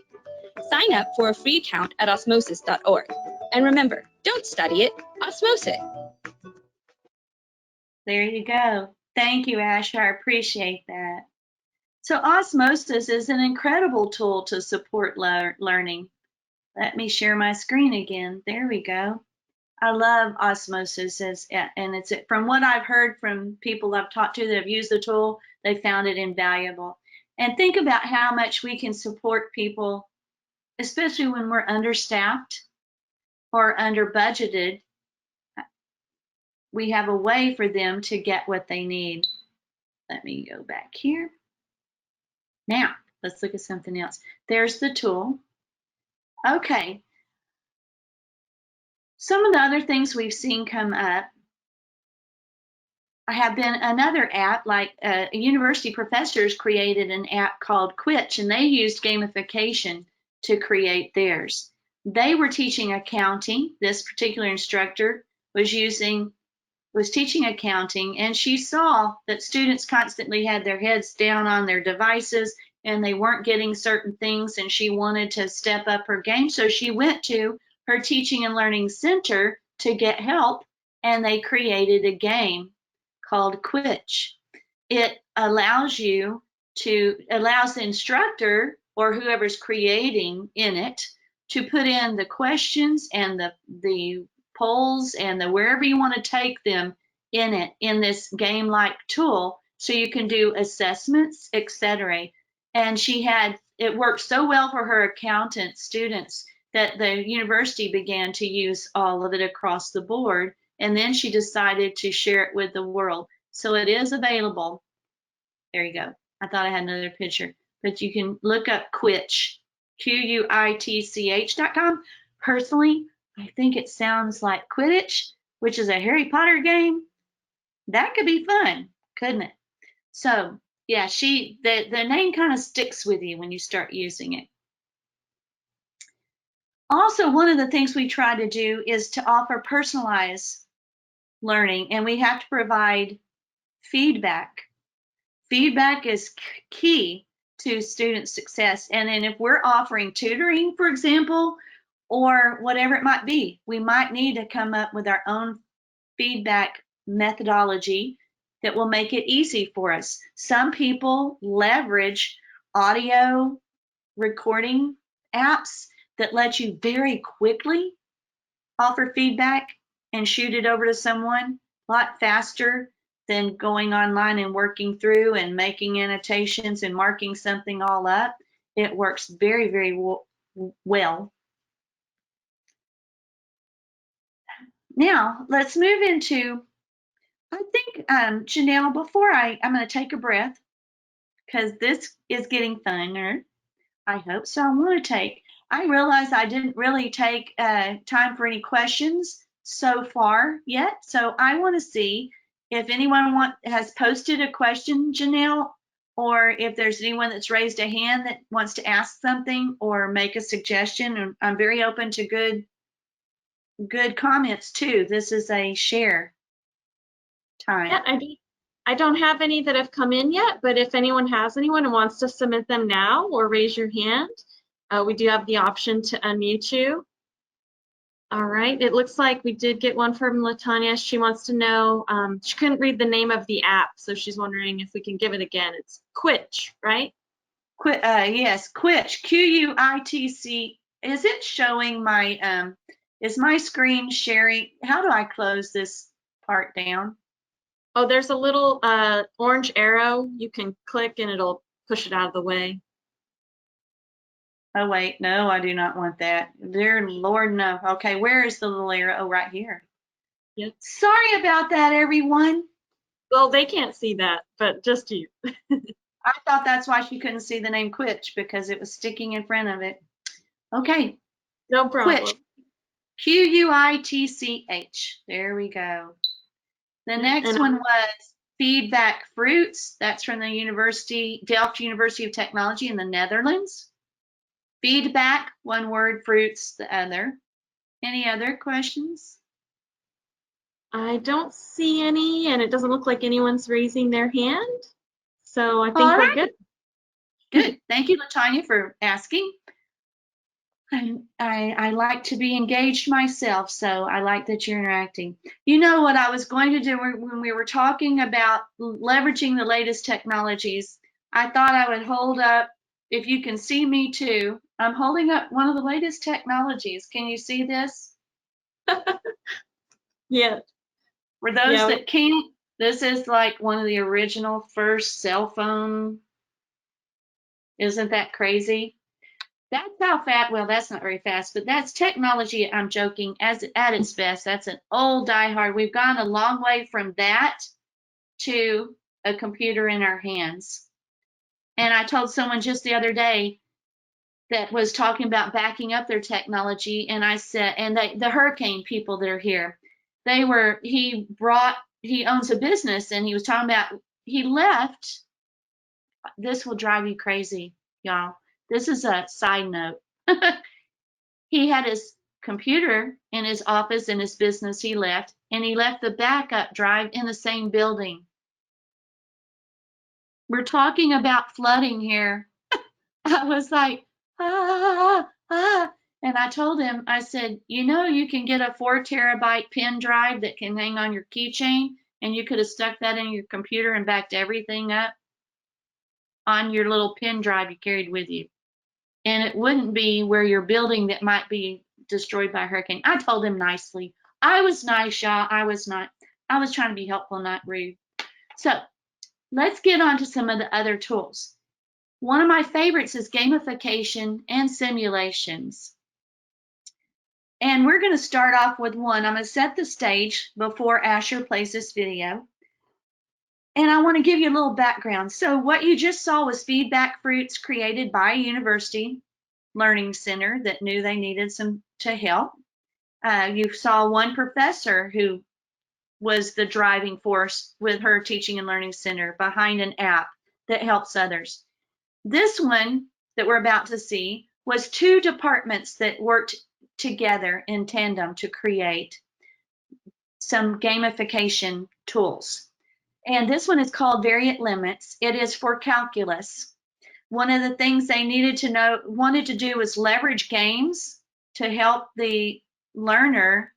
Sign up for a free account at osmosis.org. And remember, don't study it, osmose it. There you go. Thank you, Asher. I appreciate that. So Osmosis is an incredible tool to support learning. Let me share my screen again. There we go. I love Osmosis, and it's from what I've heard from people I've talked to that have used the tool, they found it invaluable. And think about how much we can support people, especially when we're understaffed or under budgeted. We have a way for them to get what they need. Let me go back here. Now, let's look at something else. There's the tool. Okay. Some of the other things we've seen come up have been another app, like university professors created an app called Quitch, and they used gamification to create theirs. They were teaching accounting. This particular instructor was teaching accounting, and she saw that students constantly had their heads down on their devices and they weren't getting certain things, and she wanted to step up her game. So she went to her teaching and learning center to get help, and they created a game called Quitch. It allows the instructor or whoever's creating in it to put in the questions and the polls and wherever you want to take them in this game-like tool, so you can do assessments, etc. And it worked so well for her accountant students that the university began to use all of it across the board, and then she decided to share it with the world. So it is available. There you go. I thought I had another picture, but you can look up Quitch, Quitch.com. Personally, I think it sounds like Quidditch, which is a Harry Potter game. That could be fun, couldn't it? So yeah, the name kind of sticks with you when you start using it. Also, one of the things we try to do is to offer personalized learning, and we have to provide feedback. Feedback is key to student success. And then if we're offering tutoring, for example, or whatever it might be, we might need to come up with our own feedback methodology that will make it easy for us. Some people leverage audio recording apps that let you very quickly offer feedback and shoot it over to someone a lot faster than going online and working through and making annotations and marking something all up. It works very, very well. Now, let's move into, I think, Janelle, before I'm going to take a breath because this is getting funner. I hope so. I realize I didn't really take time for any questions so far yet. So I want to see if anyone has posted a question, Janelle, or if there's anyone that's raised a hand that wants to ask something or make a suggestion. And I'm very open to good comments too. This is a share time. Yeah, I don't have any that have come in yet, but if anyone has anyone and wants to submit them now or raise your hand, we do have the option to unmute you. All right, it looks like we did get one from Latanya. She wants to know, she couldn't read the name of the app, so she's wondering if we can give it again. It's Quitch, right? Yes, Quitch, Q-U-I-T-C. Is it showing my, is my screen sharing? How do I close this part down? Oh, there's a little orange arrow. You can click and it'll push it out of the way. Oh, wait, no, I do not want that. Dear Lord, no. Okay, where is the little arrow? Oh, right here. Yep. Sorry about that, everyone. Well, they can't see that, but just you. I thought that's why she couldn't see the name Quitch, because it was sticking in front of it. Okay. No problem. Quitch. Q-U-I-T-C-H. There we go. The next one was Feedback Fruits. That's from the Delft University of Technology in the Netherlands. Feedback, one word, fruits, the other. Any other questions? I don't see any, and it doesn't look like anyone's raising their hand. So I think All we're right. good. Good. Thank you, Latanya, for asking. I like to be engaged myself, so I like that you're interacting. You know what I was going to do when we were talking about leveraging the latest technologies, I thought I would hold up, if you can see me too, I'm holding up one of the latest technologies. Can you see this? Yeah. For those that can't, this is like one of the original first cell phone. Isn't that crazy? That's how fast, well, that's not very fast, but that's technology, I'm joking, at its best. That's an old diehard. We've gone a long way from that to a computer in our hands. And I told someone just the other day that was talking about backing up their technology, and I said, and the hurricane people that are here, he owns a business, and he was talking about, he left, this will drive you crazy, y'all. This is a side note. He had his computer in his office in his business he left, and he left the backup drive in the same building. We're talking about flooding here. I was like, ah. And I told him, I said, you can get a 4 terabyte pen drive that can hang on your keychain, and you could have stuck that in your computer and backed everything up on your little pen drive you carried with you. And it wouldn't be where you're building that might be destroyed by a hurricane. I told him nicely. I was nice, y'all. I was trying to be helpful, not rude. So let's get on to some of the other tools. One of my favorites is gamification and simulations. And we're going to start off with one. I'm going to set the stage before Asher plays this video. And I want to give you a little background. So what you just saw was Feedback Fruits created by a university learning center that knew they needed some to help. You saw one professor who was the driving force with her teaching and learning center behind an app that helps others. This one that we're about to see was 2 departments that worked together in tandem to create some gamification tools. And this one is called Variant Limits. It is for calculus. One of the things they wanted to do was leverage games to help the learner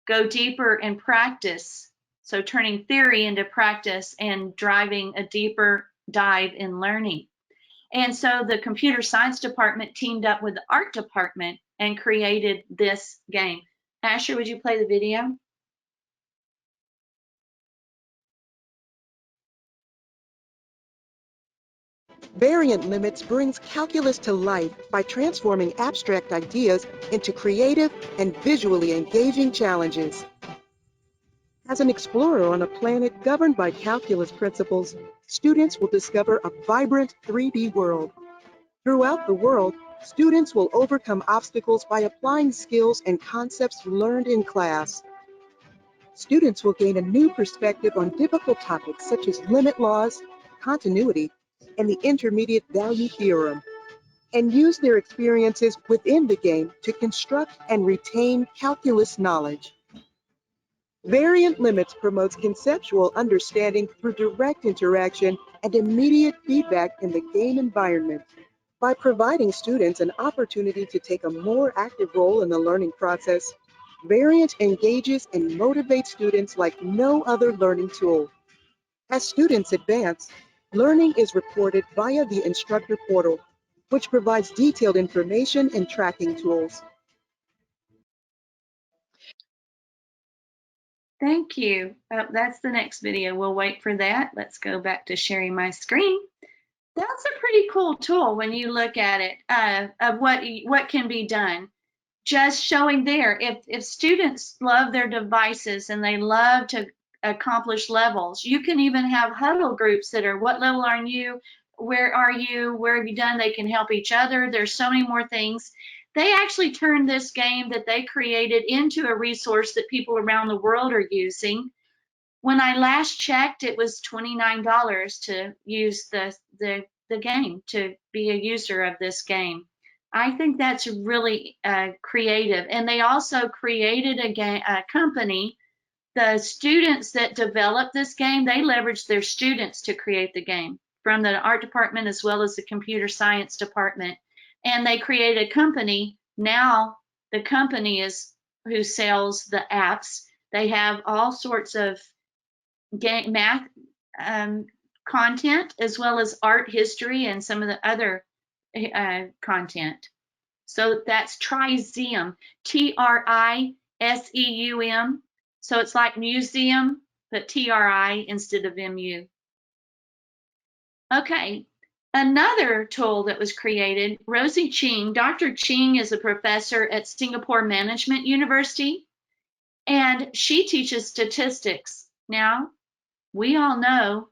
go deeper and practice So turning theory into practice and driving a deeper dive in learning. And so the computer science department teamed up with the art department and created this game. Asher, would you play the video? Variant Limits brings calculus to life by transforming abstract ideas into creative and visually engaging challenges. As an explorer on a planet governed by calculus principles, students will discover a vibrant 3D world. Throughout the world, students will overcome obstacles by applying skills and concepts learned in class. Students will gain a new perspective on difficult topics such as limit laws, continuity, and the intermediate value theorem, and use their experiences within the game to construct and retain calculus knowledge. Variant Limits promotes conceptual understanding through direct interaction and immediate feedback in the game environment. By providing students an opportunity to take a more active role in the learning process, Variant engages and motivates students like no other learning tool. As students advance, learning is reported via the instructor portal, which provides detailed information and tracking tools. Thank you. That's the next video. We'll wait for that. Let's go back to sharing my screen. That's a pretty cool tool when you look at it, of what can be done. Just showing there, if students love their devices and they love to accomplish levels, you can even have huddle groups that are, what level are you? Where are you? Where have you done? They can help each other. There's so many more things. They actually turned this game that they created into a resource that people around the world are using. When I last checked, it was $29 to use the game, to be a user of this game. I think that's really creative. And they also created a company. The students that developed this game, they leveraged their students to create the game from the art department as well as the computer science department. And they created a company. Now the company is who sells the apps. They have all sorts of math content as well as art history and some of the other content. So that's Triseum, Triseum. So it's like museum, but TRI instead of MU. Okay, another tool that was created, Rosie Ching. Dr. Ching is a professor at Singapore Management University, and she teaches statistics. Now, we all know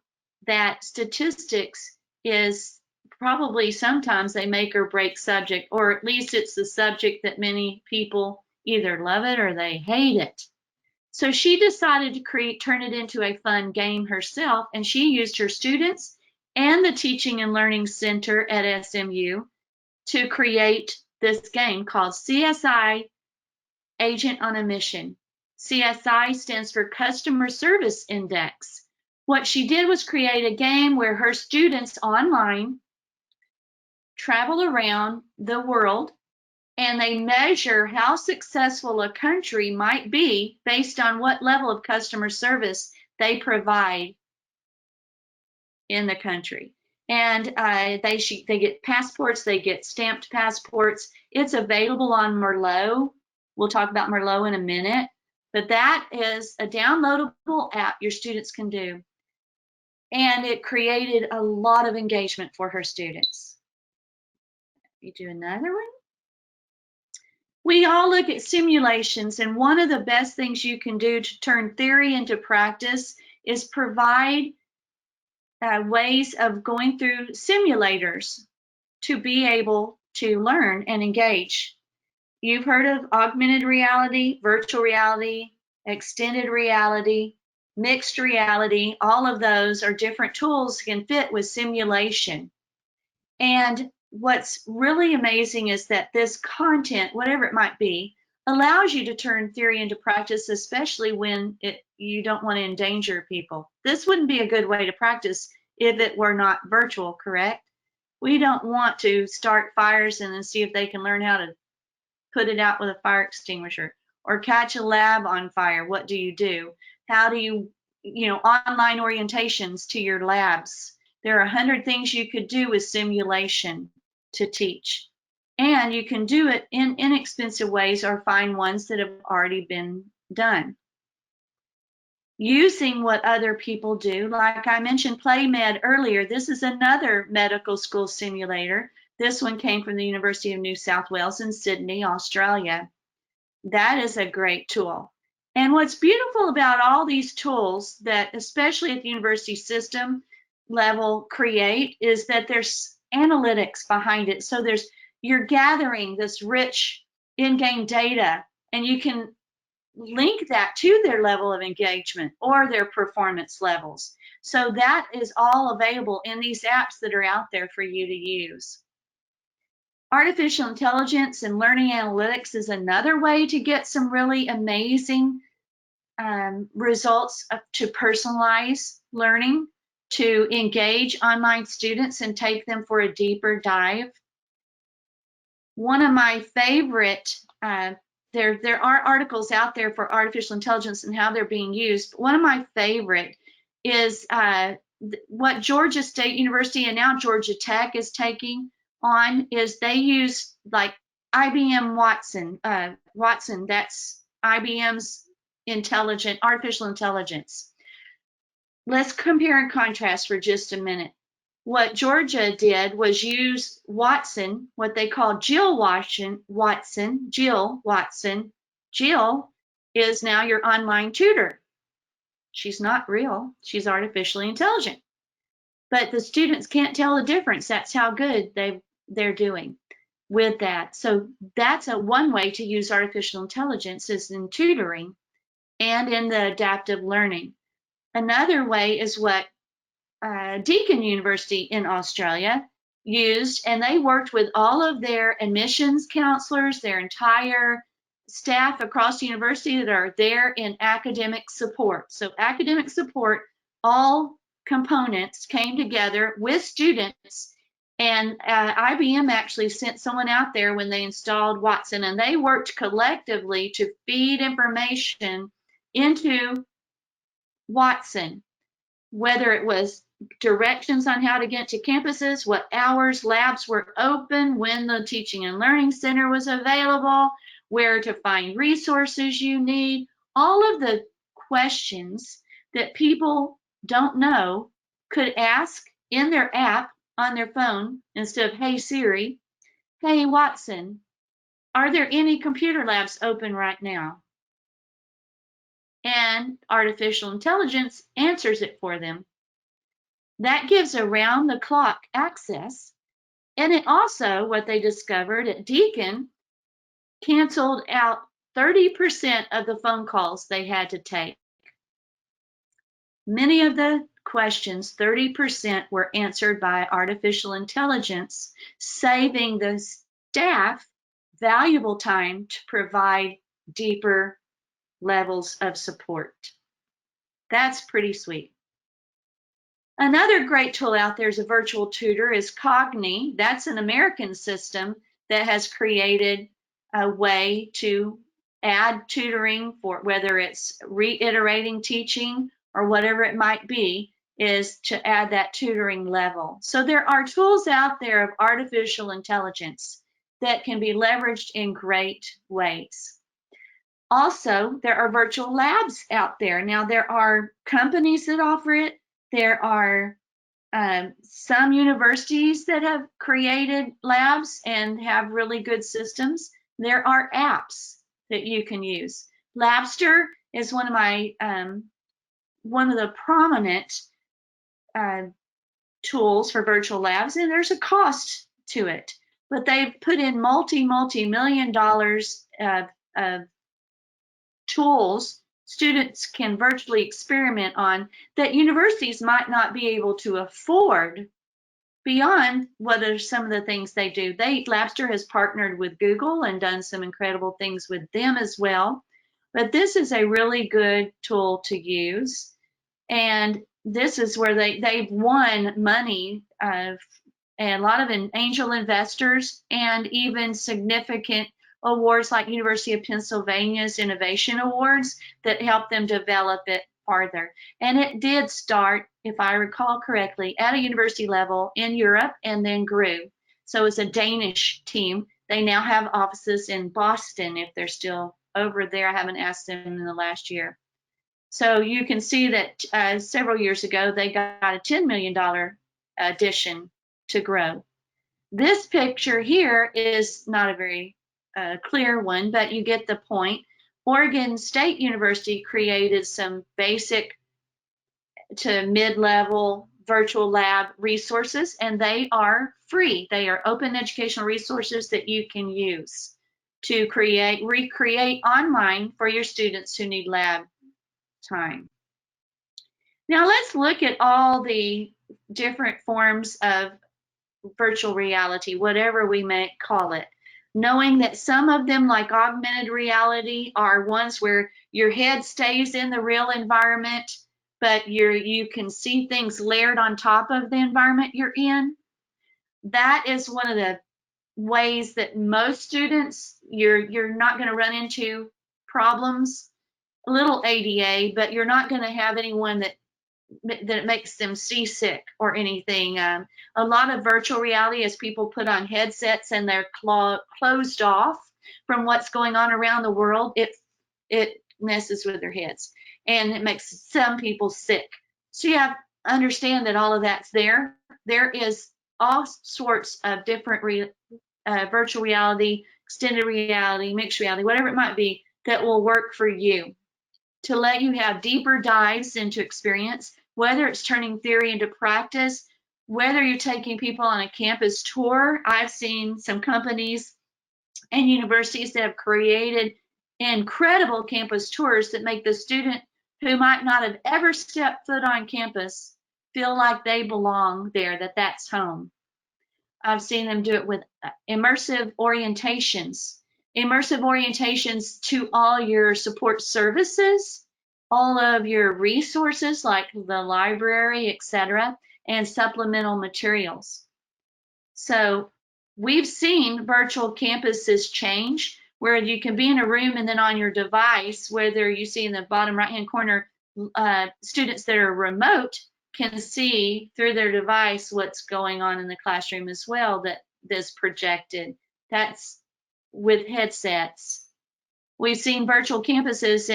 that statistics is probably sometimes a make or break subject, or at least it's the subject that many people either love it or they hate it. So she decided to turn it into a fun game herself, and she used her students and the Teaching and Learning Center at SMU to create this game called CSI Agent on a Mission. CSI stands for Customer Service Index. What she did was create a game where her students online travel around the world and they measure how successful a country might be based on what level of customer service they provide in the country. And they get passports, they get stamped passports. It's available on Merlot. We'll talk about Merlot in a minute, but that is a downloadable app your students can do. And it created a lot of engagement for her students. Let me do another one. We all look at simulations, and one of the best things you can do to turn theory into practice is provide ways of going through simulators to be able to learn and engage. You've heard of augmented reality, virtual reality, extended reality, mixed reality. All of those are different tools that can fit with simulation. And what's really amazing is that this content, whatever it might be, allows you to turn theory into practice, especially when you don't want to endanger people. This wouldn't be a good way to practice if it were not virtual, correct? We don't want to start fires and then see if they can learn how to put it out with a fire extinguisher, or catch a lab on fire. What do you do? How do you online orientations to your labs. There are 100 things you could do with simulation to teach. And you can do it in inexpensive ways or find ones that have already been done. Using what other people do, like I mentioned PlayMed earlier, this is another medical school simulator. This one came from the University of New South Wales in Sydney, Australia. That is a great tool. And what's beautiful about all these tools that, especially at the university system level, create is that there's analytics behind it. So you're gathering this rich in-game data, and you can link that to their level of engagement or their performance levels. So that is all available in these apps that are out there for you to use. Artificial intelligence and learning analytics is another way to get some really amazing results to personalize learning, to engage online students and take them for a deeper dive. One of my favorite, there are articles out there for artificial intelligence and how they're being used. But one of my favorite is what Georgia State University and now Georgia Tech is taking on is they use like IBM Watson. Watson, that's IBM's artificial intelligence. Let's compare and contrast for just a minute. What Georgia did was use Watson, what they call Jill Watson. Jill is now your online tutor. She's not real. She's artificially intelligent. But the students can't tell the difference. That's how good they're doing with that. So that's one way to use artificial intelligence is in tutoring and in the adaptive learning. Another way is what Deakin University in Australia used, and they worked with all of their admissions counselors, their entire staff across the university that are there in academic support. So academic support, all components came together with students, and IBM actually sent someone out there when they installed Watson, and they worked collectively to feed information into Watson, whether it was directions on how to get to campuses, what hours labs were open, when the teaching and learning center was available, where to find resources you need, all of the questions that people don't know could ask in their app on their phone instead of, hey Siri, hey Watson, are there any computer labs open right now? And artificial intelligence answers it for them. That gives around-the-clock access, and it also, what they discovered at Deakin, canceled out 30% of the phone calls they had to take. Many of the questions, 30%, were answered by artificial intelligence, saving the staff valuable time to provide deeper levels of support. That's pretty sweet. Another great tool out there is a virtual tutor is Cogni. That's an American system that has created a way to add tutoring for whether it's reiterating teaching or whatever it might be, is to add that tutoring level. So there are tools out there of artificial intelligence that can be leveraged in great ways. Also, there are virtual labs out there. Now, there are companies that offer it. There are some universities that have created labs and have really good systems. There are apps that you can use. Labster is one of the prominent tools for virtual labs, and there's a cost to it. But they've put in multi-million dollars of tools students can virtually experiment on that universities might not be able to afford beyond what are some of the things they do. Labster has partnered with Google and done some incredible things with them as well. But this is a really good tool to use. And this is where they've won money and a lot of angel investors and even significant awards like University of Pennsylvania's Innovation Awards that help them develop it farther. And it did start, if I recall correctly, at a university level in Europe and then grew. So it's a Danish team. They now have offices in Boston if they're still over there. I haven't asked them in the last year. So you can see that several years ago, they got a $10 million addition to grow. This picture here is not a very clear one, but you get the point. Oregon State University created some basic to mid-level virtual lab resources, and they are free. They are open educational resources that you can use to recreate online for your students who need lab time. Now let's look at all the different forms of virtual reality, whatever we may call it, knowing that some of them, like augmented reality, are ones where your head stays in the real environment, but you can see things layered on top of the environment you're in. That is one of the ways that most students, you're not going to run into problems, a little ADA, but you're not going to have anyone that makes them seasick or anything. A lot of virtual reality is people put on headsets and they're closed off from what's going on around the world. It messes with their heads and it makes some people sick. So you have to understand that all of that's there. There is all sorts of different virtual reality, extended reality, mixed reality, whatever it might be, that will work for you to let you have deeper dives into experience, whether it's turning theory into practice, whether you're taking people on a campus tour. I've seen some companies and universities that have created incredible campus tours that make the student who might not have ever stepped foot on campus feel like they belong there, that that's home. I've seen them do it with immersive orientations to all your support services, all of your resources like the library, etc., and supplemental materials. So we've seen virtual campuses change where you can be in a room and then on your device, whether you see in the bottom right-hand corner, students that are remote can see through their device what's going on in the classroom as well, that's projected. That's with headsets. We've seen virtual campuses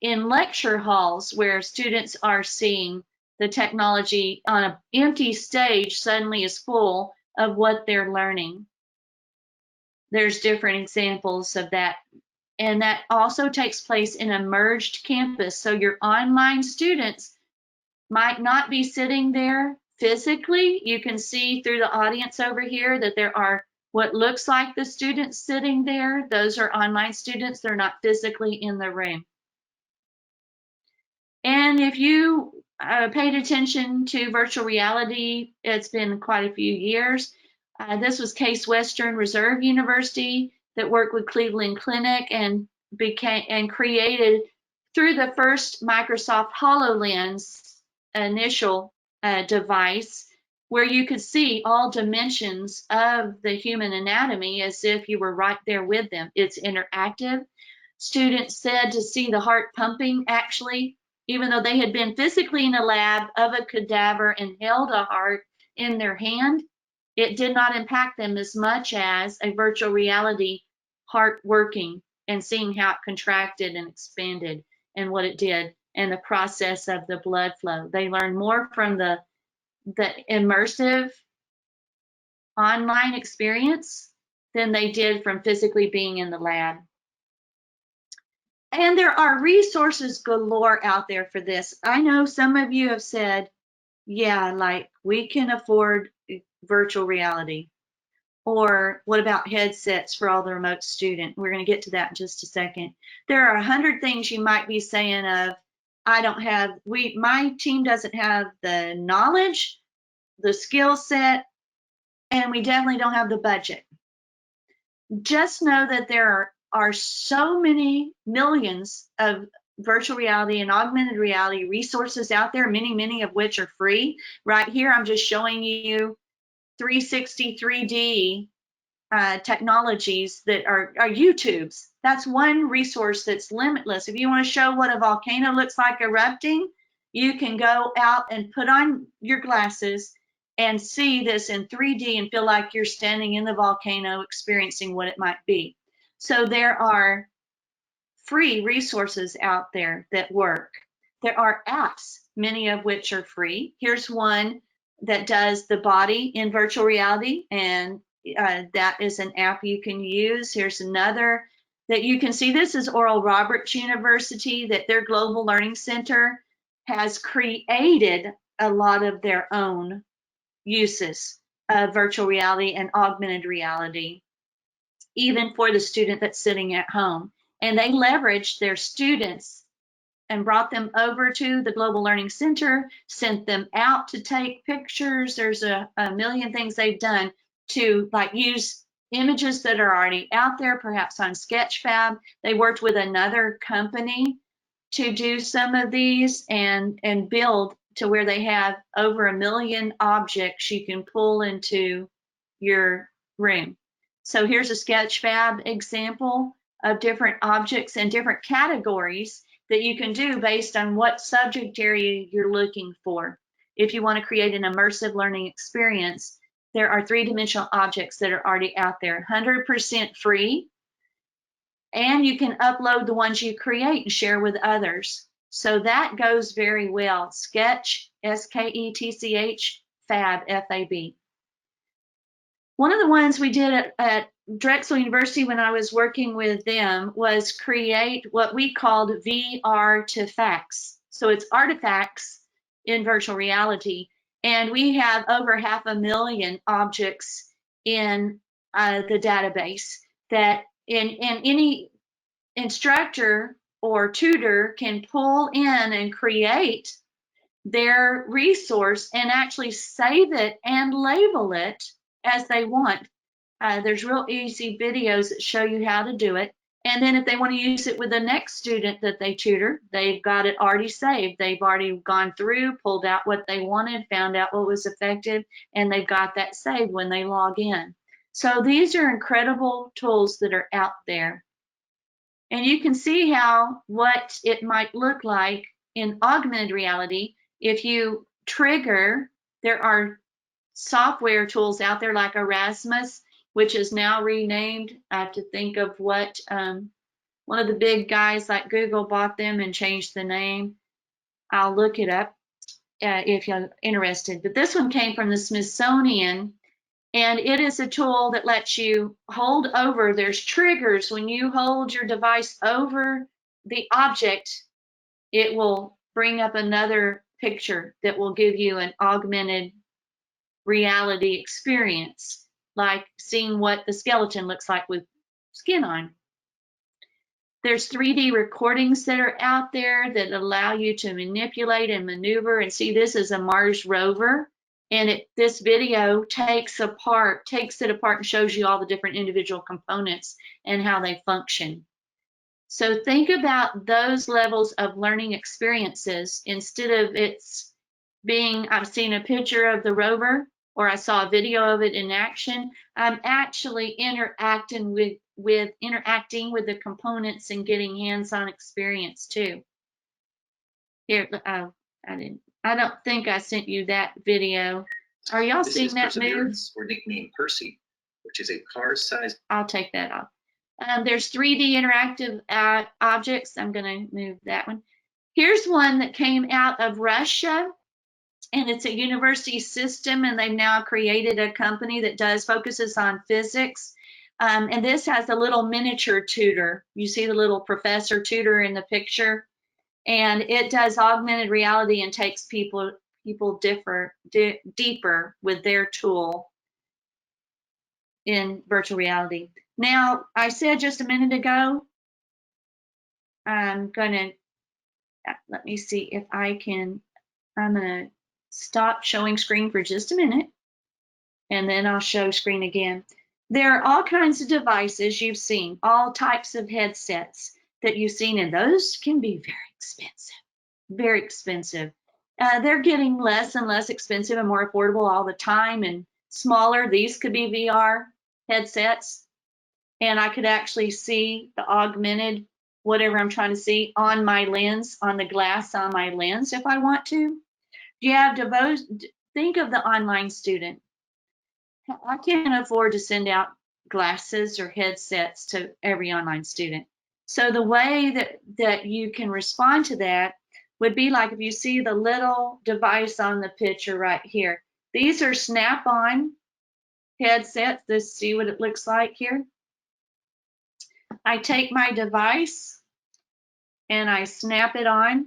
in lecture halls where students are seeing the technology on an empty stage suddenly is full of what they're learning. There's different examples of that. And that also takes place in a merged campus. So your online students might not be sitting there physically. You can see through the audience over here that there are what looks like the students sitting there. Those are online students. They're not physically in the room. And if you paid attention to virtual reality, it's been quite a few years. This was Case Western Reserve University that worked with Cleveland Clinic and created through the first Microsoft HoloLens initial device, where you could see all dimensions of the human anatomy as if you were right there with them. It's interactive. Students said to see the heart pumping actually, even though they had been physically in a lab of a cadaver and held a heart in their hand, it did not impact them as much as a virtual reality heart working and seeing how it contracted and expanded and what it did and the process of the blood flow. They learned more from the immersive online experience than they did from physically being in the lab. And there are resources galore out there for this. I know some of you have said, yeah, like we can afford virtual reality. Or what about headsets for all the remote student? We're going to get to that in just a second. There are 100 things you might be saying of, I don't have, my team doesn't have the knowledge, the skill set, and we definitely don't have the budget. Just know that there are so many millions of virtual reality and augmented reality resources out there, many of which are free. Right here, I'm just showing you 360 3D technologies that are YouTubes. That's one resource that's limitless. If you want to show what a volcano looks like erupting, you can go out and put on your glasses and see this in 3D and feel like you're standing in the volcano experiencing what it might be. So there are free resources out there that work. There are apps, many of which are free. Here's one that does the body in virtual reality, and that is an app you can use. Here's another that you can see. This is Oral Roberts University, that their Global Learning Center has created a lot of their own uses of virtual reality and augmented reality, even for the student that's sitting at home. And they leveraged their students and brought them over to the Global Learning Center, sent them out to take pictures. There's a million things they've done to like use images that are already out there, perhaps on Sketchfab. They worked with another company to do some of these and build to where they have over 1 million objects you can pull into your room. So here's a Sketchfab example of different objects and different categories that you can do based on what subject area you're looking for. If you want to create an immersive learning experience, there are 3-dimensional objects that are already out there, 100% free, and you can upload the ones you create and share with others. So that goes very well. Sketch, S-K-E-T-C-H, Fab, F-A-B. One of the ones we did at Drexel University when I was working with them was create what we called VR-to-Facts. So it's artifacts in virtual reality. And we have over 500,000 objects in the database that any instructor or tutor can pull in and create their resource and actually save it and label it as they want. There's real easy videos that show you how to do it. And then if they want to use it with the next student that they tutor, they've got it already saved. They've already gone through, pulled out what they wanted, found out what was effective, and they've got that saved when they log in. So these are incredible tools that are out there. And you can see what it might look like in augmented reality. If you trigger, there are software tools out there like Erasmus, which is now renamed. I have to think of what one of the big guys like Google bought them and changed the name. I'll look it up if you're interested. But this one came from the Smithsonian, and it is a tool that lets you hold over. There's triggers. When you hold your device over the object, it will bring up another picture that will give you an augmented reality experience, like seeing what the skeleton looks like with skin on. There's 3D recordings that are out there that allow you to manipulate and maneuver. And see, this is a Mars rover, and this video takes it apart and shows you all the different individual components and how they function. So think about those levels of learning experiences instead of it's being, I've seen a picture of the rover or I saw a video of it in action. I'm actually interacting with the components and getting hands-on experience too. Here, I don't think I sent you that video. Are y'all seeing that move? Or nicknamed Percy, which is a car-sized. I'll take that off. There's 3D interactive objects. I'm going to move that one. Here's one that came out of Russia, and it's a university system, and they've now created a company that focuses on physics. And this has a little miniature tutor. You see the little professor tutor in the picture, and it does augmented reality and takes people deeper with their tool in virtual reality. Now, I said just a minute ago, I'm going to, let me see if I can, I'm going to stop showing screen for just a minute, and then I'll show screen again. There are all kinds of devices you've seen, all types of headsets that you've seen, and those can be very expensive, very expensive. They're getting less and less expensive and more affordable all the time and smaller. These could be VR headsets, and I could actually see the augmented whatever I'm trying to see on my lens, on the glass on my lens if I want to. You have to think of the online student. I can't afford to send out glasses or headsets to every online student. So the way that you can respond to that would be like if you see the little device on the picture right here. These are snap-on headsets. Let's see what it looks like here. I take my device and I snap it on,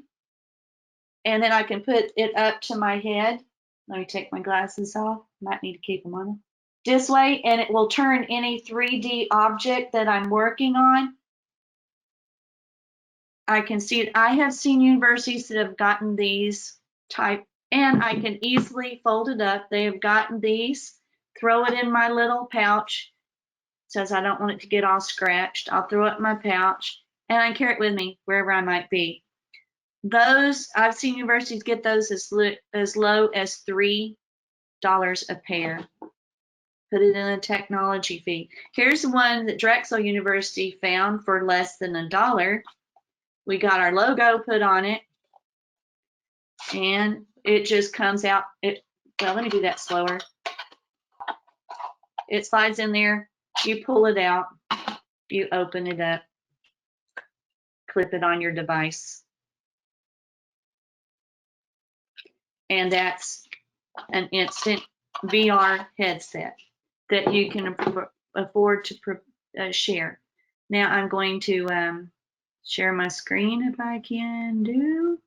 and then I can put it up to my head. Let me take my glasses off. Might need to keep them on. This way, and it will turn any 3D object that I'm working on. I can see it. I have seen universities that have gotten these type, and I can easily fold it up. They have gotten these, throw it in my little pouch. Says I don't want it to get all scratched. I'll throw it in my pouch, and I carry it with me wherever I might be. Those, I've seen universities get those as low as $3 a pair. Put it in a technology fee. Here's one that Drexel University found for less than $1. We got our logo put on it, and it just comes out. Well, let me do that slower. It slides in there. You pull it out. You open it up. Clip it on your device. And that's an instant VR headset that you can afford to share. Now I'm going to share my screen if I can do.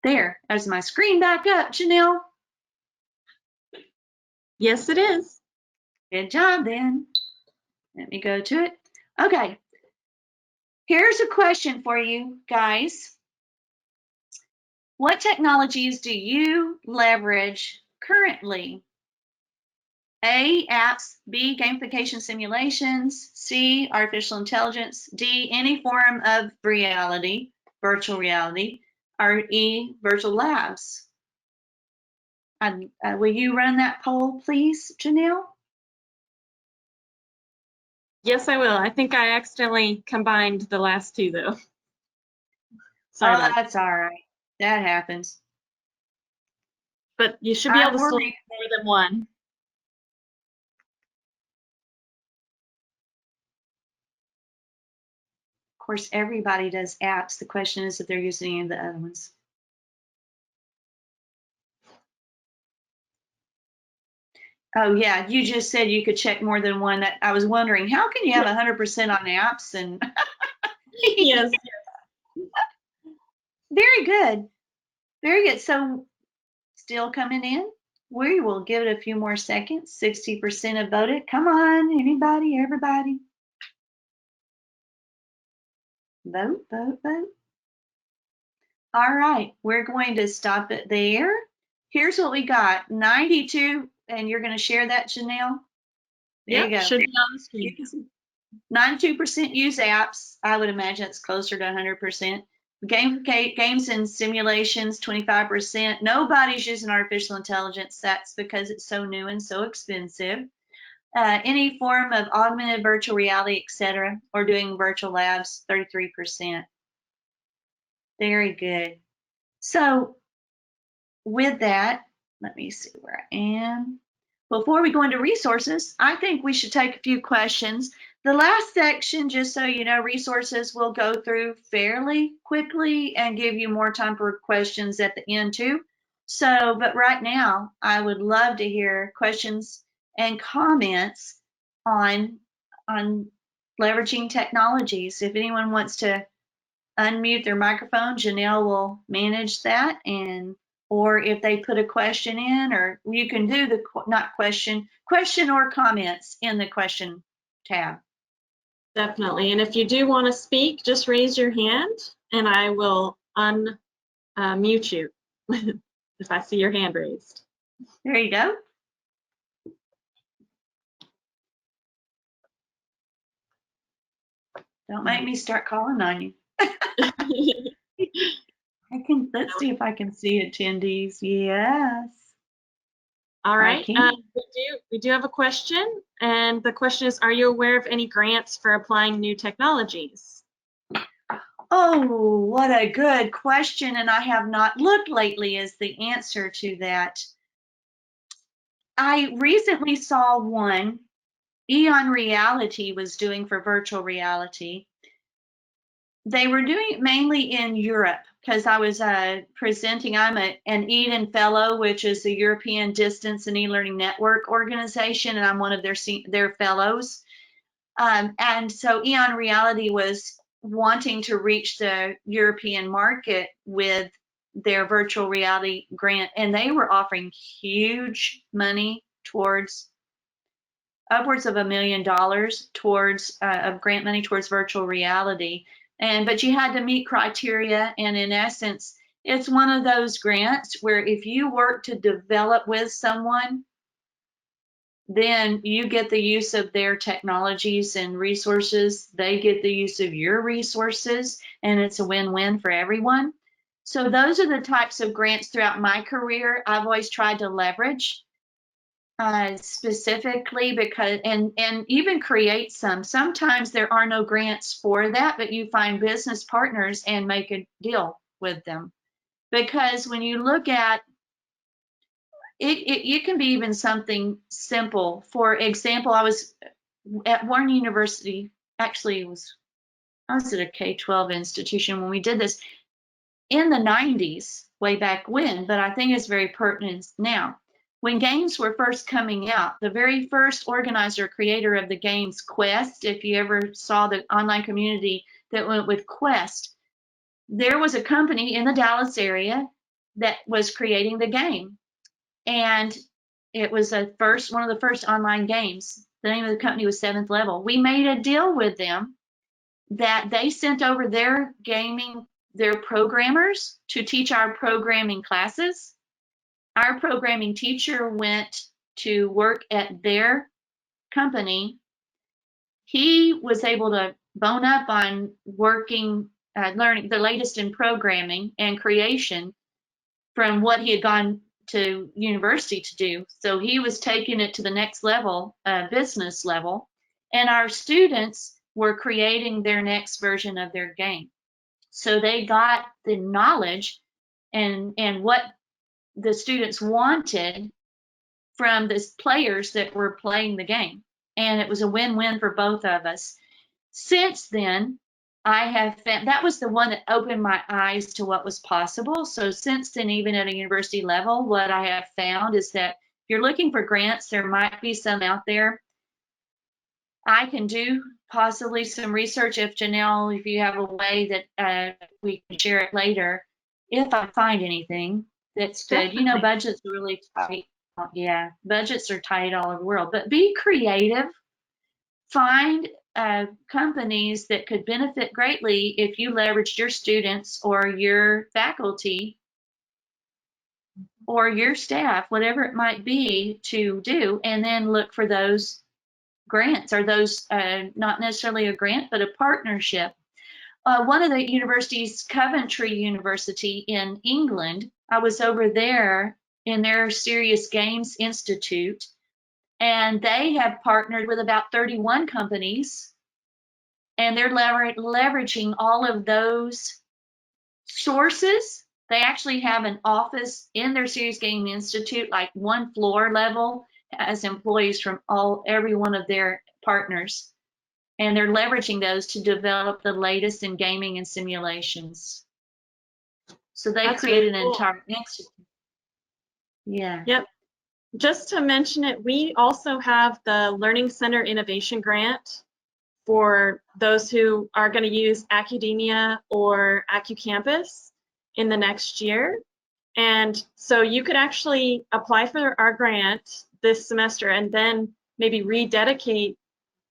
There, is my screen back up, Janelle? Yes, it is. Good job then. Let me go to it. Okay, here's a question for you guys. What technologies do you leverage currently? A, apps, B, gamification simulations, C, artificial intelligence, D, any form of reality, virtual reality, or E, virtual labs. Will you run that poll, please, Janelle? Yes, I will. I think I accidentally combined the last two, though. Sorry about that. That's all right. That happens. But you should be able to We're- select more than one. Of course, everybody does apps. The question is if they're using any of the other ones. Oh yeah, you just said you could check more than one. That I was wondering, how can you have 100% on apps? And Yes. Very good, very good. So still coming in. We will give it a few more seconds. 60% have voted. Come on, anybody, everybody. Vote, vote, vote. All right, we're going to stop it there. Here's what we got. 92, and you're going to share that, Janelle? There you go. Should be on the screen. 92% use apps. I would imagine it's closer to 100%. Games and simulations, 25%. Nobody's using artificial intelligence. That's because it's so new and so expensive. Any form of augmented virtual reality, etc., or doing virtual labs, 33%. Very good. So with that, let me see where I am. Before we go into resources, I think we should take a few questions. The last section, just so you know, resources will go through fairly quickly and give you more time for questions at the end too. So, but right now, I would love to hear questions and comments on leveraging technologies. If anyone wants to unmute their microphone, Janelle will manage that, or if they put a question in, or you can do the question or comments in the question tab. Definitely. And if you do want to speak, just raise your hand and I will unmute you if I see your hand raised. There you go. Don't make me start calling on you. Let's see if I can see attendees. Yes. All right. can. We do have a question, and the question is, are you aware of any grants for applying new technologies? Oh, what a good question, and I have not looked lately is the answer to that. I recently saw one Eon Reality was doing for virtual reality. They were doing it mainly in Europe because I was presenting. I'm an Eden Fellow, which is the European Distance and E-Learning Network organization, and I'm one of their fellows. And so Eon Reality was wanting to reach the European market with their virtual reality grant, and they were offering huge money towards upwards of $1 million towards of grant money towards virtual reality. But you had to meet criteria, and in essence, it's one of those grants where if you work to develop with someone, then you get the use of their technologies and resources. They get the use of your resources, and it's a win-win for everyone. So those are the types of grants throughout my career I've always tried to leverage specifically because, and even create some. Sometimes there are no grants for that, but you find business partners and make a deal with them. Because when you look at it can be even something simple. For example, I was at Warren University, actually I was at a K-12 institution when we did this in the 90s, way back when, but I think it's very pertinent now. When games were first coming out, the very first organizer, creator of the games, Quest, if you ever saw the online community that went with Quest, there was a company in the Dallas area that was creating the game. And it was one of the first online games. The name of the company was Seventh Level. We made a deal with them that they sent over their programmers to teach our programming classes. Our programming teacher went to work at their company. He was able to bone up on working, learning the latest in programming and creation from what he had gone to university to do. So he was taking it to the next level, business level, and our students were creating their next version of their game. So they got the knowledge and what the students wanted from the players that were playing the game. And it was a win-win for both of us. Since then, I have found that was the one that opened my eyes to what was possible. So since then, even at a university level, what I have found is that if you're looking for grants, there might be some out there. I can do possibly some research if Janelle, if you have a way that we can share it later, if I find anything that's good. Definitely. You know, budgets are really tight. Yeah, budgets are tight all over the world, but be creative. Find companies that could benefit greatly if you leveraged your students or your faculty or your staff, whatever it might be, to do, and then look for those grants or those, not necessarily a grant, but a partnership. One of the universities, Coventry University in England, I was over there in their Serious Games Institute, and they have partnered with about 31 companies, and they're leveraging all of those sources. They actually have an office in their Serious Game Institute, like one floor level, as employees from every one of their partners. And they're leveraging those to develop the latest in gaming and simulations. So they That's created really an cool. entire institute. Yeah. Yep. Just to mention it, we also have the Learning Center Innovation Grant for those who are going to use Academia or AccuCampus in the next year. And so you could actually apply for our grant this semester and then maybe rededicate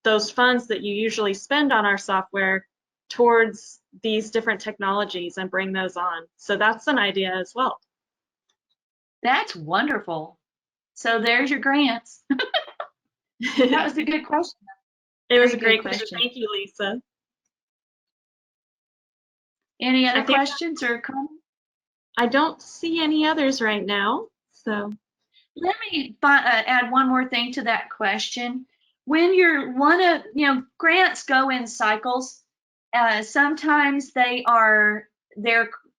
those funds that you usually spend on our software towards these different technologies and bring those on. So that's an idea as well. That's wonderful. So there's your grants. That was a good question. It was a Very great good question. Thank you, Lisa. Any other questions or comments? I don't see any others right now. So Let me add one more thing to that question. When you're grants go in cycles. Sometimes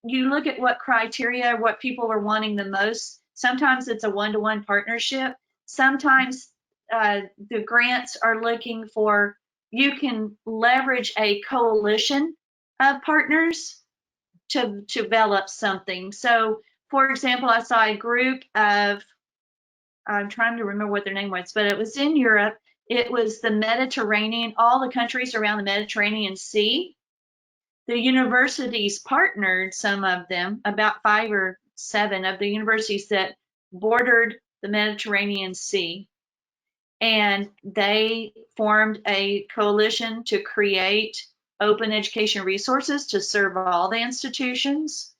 you look at what criteria, what people are wanting the most. Sometimes it's a one-to-one partnership. Sometimes the grants are looking for, you can leverage a coalition of partners to develop something. So, for example, I saw a group of, I'm trying to remember what their name was, but it was in Europe. It was the Mediterranean, all the countries around the Mediterranean Sea. The universities partnered, some of them, about 5 or 7 of the universities that bordered the Mediterranean Sea. And they formed a coalition to create open education resources to serve all the institutions,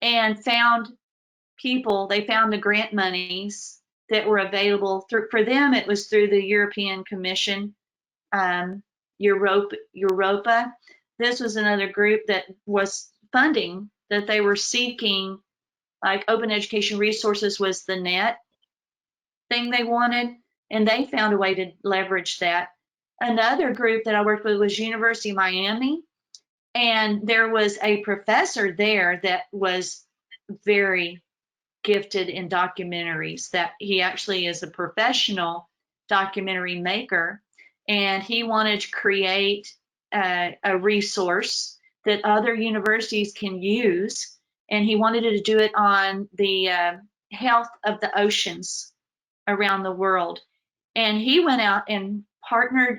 and found they found the grant monies that were available for them. It was through the European Commission, Europa. This was another group that was funding that they were seeking, like open education resources was the net thing they wanted, and they found a way to leverage that. Another group that I worked with was University of Miami, and there was a professor there that was very gifted in documentaries, that he actually is a professional documentary maker, and he wanted to create a resource that other universities can use, and he wanted to do it on the health of the oceans around the world. And he went out and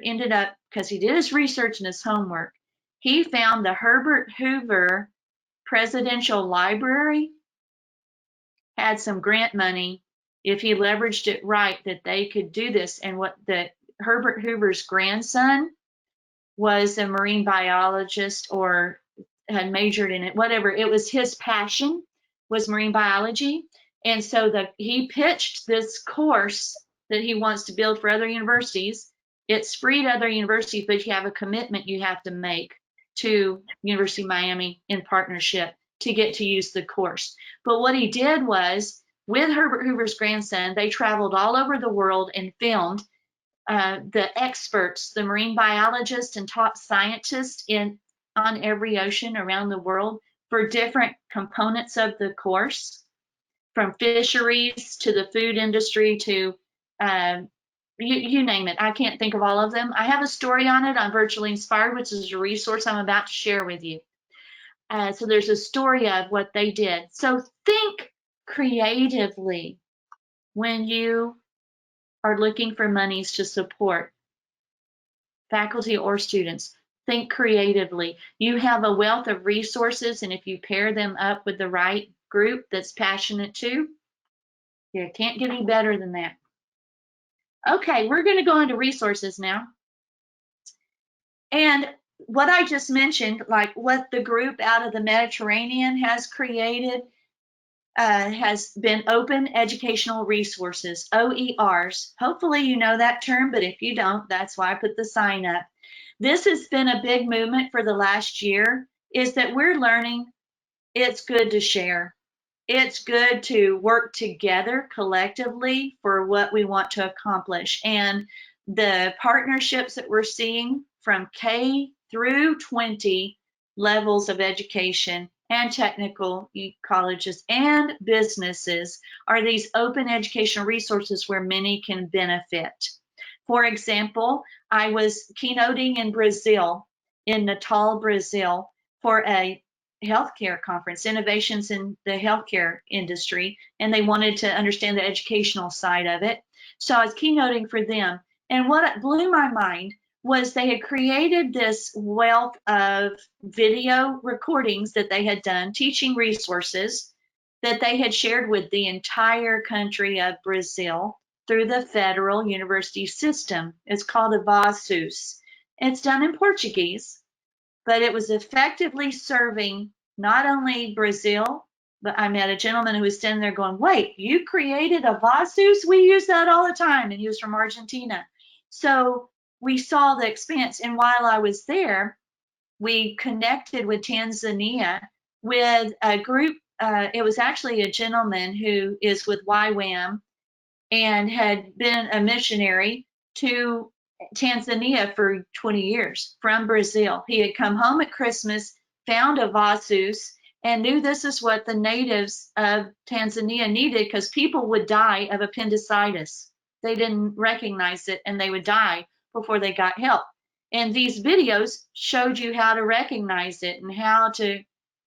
ended up, because he did his research and his homework, he found the Herbert Hoover Presidential Library had some grant money, if he leveraged it right, that they could do this. And what Herbert Hoover's grandson was a marine biologist, or had majored in it, whatever. It was his passion, was marine biology. And so he pitched this course that he wants to build for other universities. It's free to other universities, but you have a commitment you have to make to University of Miami in partnership to get to use the course. But what he did was, with Herbert Hoover's grandson, they traveled all over the world and filmed the experts, the marine biologists and top scientists on every ocean around the world for different components of the course, from fisheries to the food industry to you name it. I can't think of all of them. I have a story on it on Virtually Inspired, which is a resource I'm about to share with you. So there's a story of what they did. So think creatively when you are looking for monies to support faculty or students. Think creatively. You have a wealth of resources, and if you pair them up with the right group that's passionate too, you can't get any better than that. Okay, we're going to go into resources now. And what I just mentioned, like what the group out of the Mediterranean has created, has been Open Educational Resources, OERs. Hopefully you know that term, but if you don't, that's why I put the sign up. This has been a big movement for the last year, is that we're learning it's good to share. It's good to work together collectively for what we want to accomplish. And the partnerships that we're seeing from K through 20 levels of education and technical colleges and businesses are these open educational resources where many can benefit. For example, I was keynoting in Brazil, in Natal, Brazil, for a healthcare conference, innovations in the healthcare industry, and they wanted to understand the educational side of it. So I was keynoting for them. And what blew my mind was they had created this wealth of video recordings that they had done, teaching resources that they had shared with the entire country of Brazil through the federal university system. It's called Osmosis. It's done in Portuguese, but it was effectively serving not only Brazil, but I met a gentleman who was standing there going, wait, you created Osmosis? We use that all the time. And he was from Argentina. So we saw the expanse. And while I was there, we connected with Tanzania with a group. It was actually a gentleman who is with YWAM, and had been a missionary to Tanzania for 20 years from Brazil. He had come home at Christmas, found Osmosis, and knew this is what the natives of Tanzania needed, because people would die of appendicitis. They didn't recognize it, and they would die before they got help. And these videos showed you how to recognize it and how to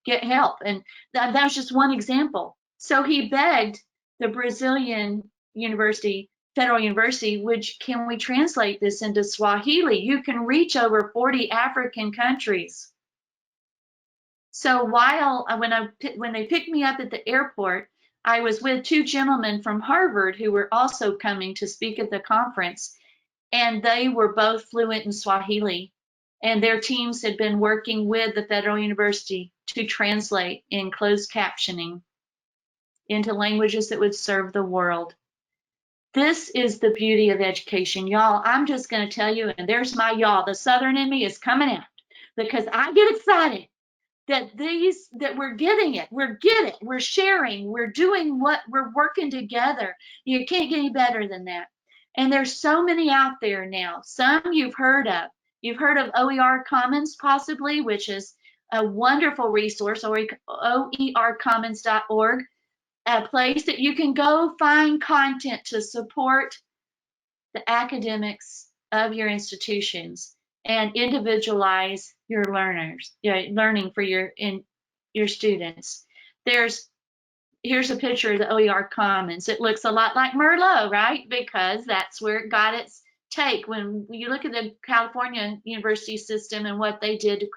get help. And that's just one example. So he begged the Brazilian Federal University, can we translate this into Swahili? You can reach over 40 African countries. So when they picked me up at the airport, I was with two gentlemen from Harvard who were also coming to speak at the conference, and they were both fluent in Swahili, and their teams had been working with the Federal University to translate in closed captioning into languages that would serve the world. This is the beauty of education, y'all. I'm just going to tell you, and there's my y'all, the Southern in me is coming out, because I get excited that we're getting it. We're sharing. We're doing we're working together. You can't get any better than that. And there's so many out there now. Some you've heard of. You've heard of OER Commons possibly, which is a wonderful resource, oercommons.org, a place that you can go find content to support the academics of your institutions and individualize your learning for your students. Here's a picture of the OER Commons. It looks a lot like Merlot, right? Because that's where it got its take. When you look at the California university system and what they did to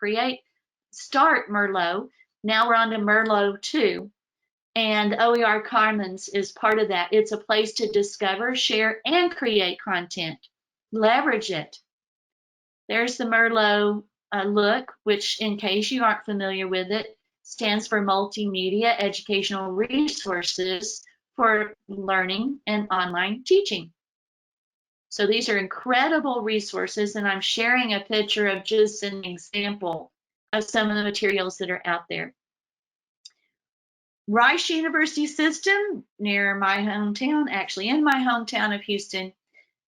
start Merlot, now we're on to Merlot 2. And OER Commons is part of that. It's a place to discover, share, and create content. Leverage it. There's the Merlot look, which, in case you aren't familiar with it, stands for Multimedia Educational Resources for Learning and Online Teaching. So these are incredible resources, and I'm sharing a picture of just an example of some of the materials that are out there. Rice University System, near my hometown, actually in my hometown of Houston,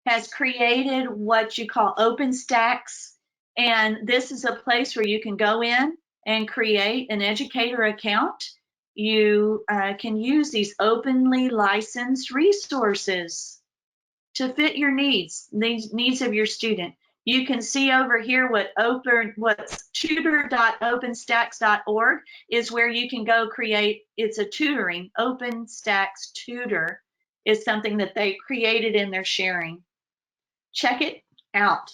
has created what you call OpenStax. And this is a place where you can go in and create an educator account. You can use these openly licensed resources to fit your needs, the needs of your student. You can see over here what's tutor.openstax.org is where you can go create. It's a tutoring. OpenStax Tutor is something that they created and they're sharing. Check it out.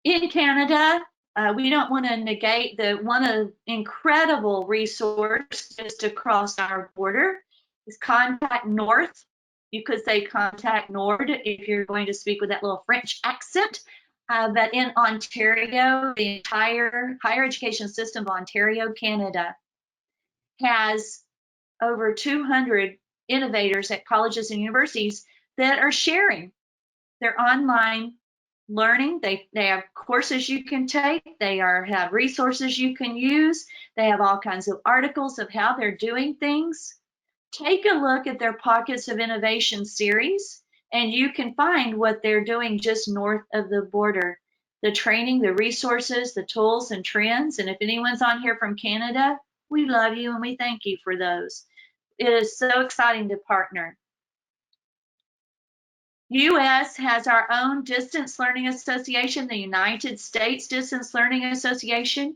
In Canada, we don't want to negate one of the incredible resources just across our border is Contact North. You could say Contact Nord if you're going to speak with that little French accent. But in Ontario, the entire higher education system of Ontario, Canada, has over 200 innovators at colleges and universities that are sharing their online learning. They have courses you can take. They have resources you can use. They have all kinds of articles of how they're doing things. Take a look at their Pockets of Innovation series, and you can find what they're doing just north of the border. The training, the resources, the tools and trends. And if anyone's on here from Canada, we love you and we thank you for those. It is so exciting to partner. U.S. has our own Distance Learning Association, the United States Distance Learning Association,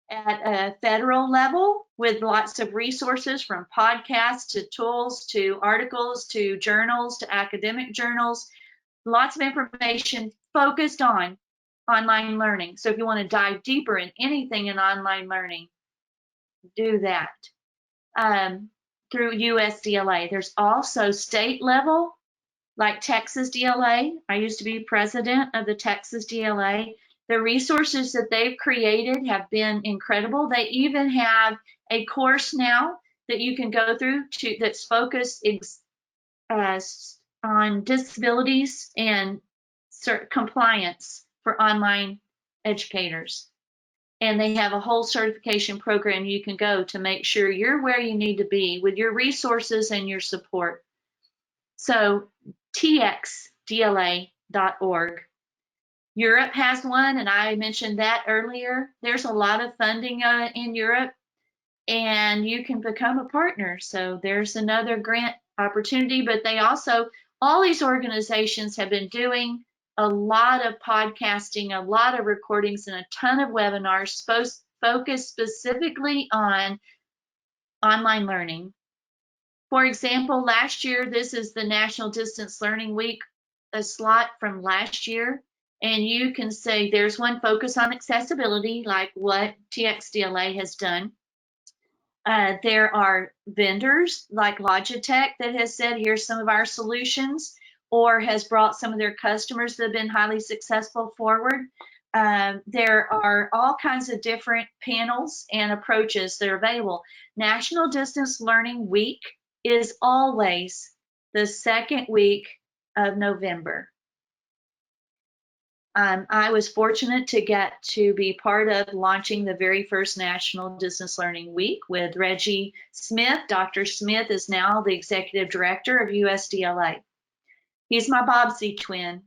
at a federal level with lots of resources from podcasts to tools to articles to journals to academic journals, lots of information focused on online learning. So if you want to dive deeper in anything in online learning, do that through USDLA. There's also state level, like Texas DLA. I used to be president of the Texas DLA. The resources that they've created have been incredible. They even have a course now that you can go through that's focused on disabilities and compliance for online educators. and they have a whole certification program you can go to make sure you're where you need to be with your resources and your support. So txdla.org. Europe has one, and I mentioned that earlier. There's a lot of funding in Europe, and you can become a partner. So there's another grant opportunity, but they also, all these organizations have been doing a lot of podcasting, a lot of recordings, and a ton of webinars focused specifically on online learning. For example, last year, this is the National Distance Learning Week, a slot from last year. And you can say there's one focus on accessibility, like what TXDLA has done. There are vendors like Logitech that has said, here's some of our solutions, or has brought some of their customers that have been highly successful forward. There are all kinds of different panels and approaches that are available. National Distance Learning Week is always the second week of November. I was fortunate to get to be part of launching the very first National Distance Learning Week with Reggie Smith. Dr. Smith is now the executive director of USDLA. He's my Bobsy twin.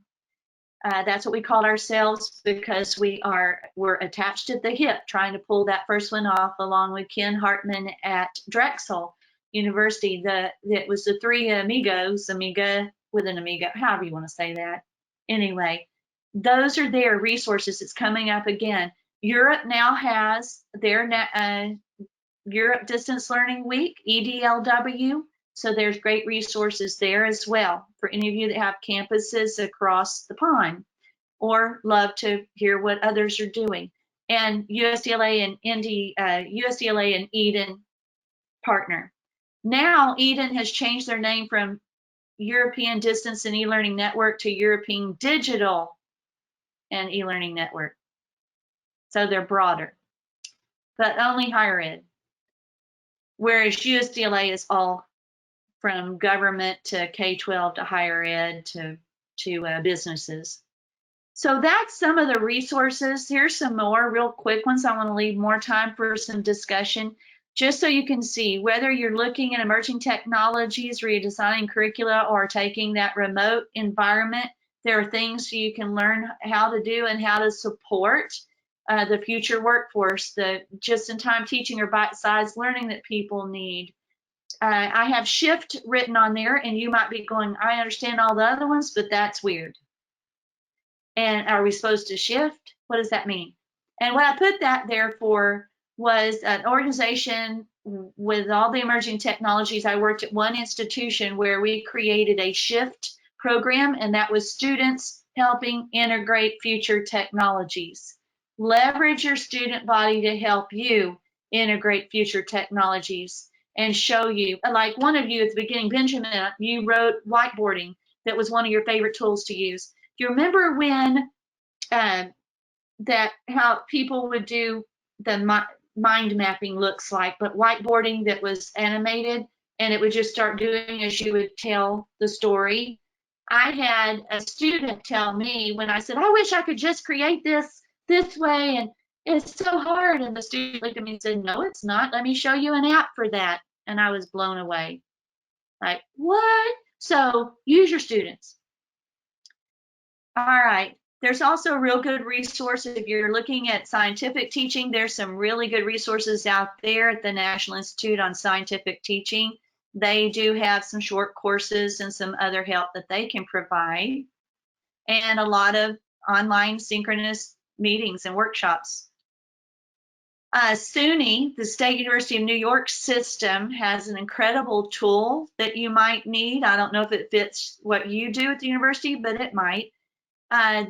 That's what we called ourselves because we're attached at the hip trying to pull that first one off, along with Ken Hartman at Drexel University. It was the three amigos, amiga with an amigo, however you want to say that. Anyway, those are their resources. It's coming up again. Europe now has their Europe Distance Learning Week, EDLW. So there's great resources there as well for any of you that have campuses across the pond or love to hear what others are doing. And USDLA and Eden partner. Now Eden has changed their name from European Distance and E-Learning Network to European Digital and E-Learning Network. So they're broader, but only higher ed. Whereas USDLA is all from government to K-12 to higher ed to businesses. So that's some of the resources. Here's some more real quick ones. I want to leave more time for some discussion, just so you can see whether you're looking at emerging technologies, redesigning curricula, or taking that remote environment. There are things you can learn how to do and how to support the future workforce, the just-in-time teaching or bite-sized learning that people need. I have shift written on there, and you might be going, I understand all the other ones, but that's weird. And are we supposed to shift? What does that mean? And what I put that there for was an organization with all the emerging technologies. I worked at one institution where we created a shift program, and that was students helping integrate future technologies. Leverage your student body to help you integrate future technologies and show you, like one of you at the beginning, Benjamin, you wrote whiteboarding. That was one of your favorite tools to use. Do you remember when how people would do the mind mapping looks like, but whiteboarding that was animated, and it would just start doing as you would tell the story? I had a student tell me when I said, I wish I could just create this way, and it's so hard. And the student looked at me and said, no, it's not. Let me show you an app for that. And I was blown away. Like, what? So use your students. All right. There's also a real good resource if you're looking at scientific teaching. There's some really good resources out there at the National Institute on Scientific Teaching. They do have some short courses and some other help that they can provide, and a lot of online synchronous meetings and workshops. SUNY, the State University of New York system, has an incredible tool that you might need. I don't know if it fits what you do at the university, but it might.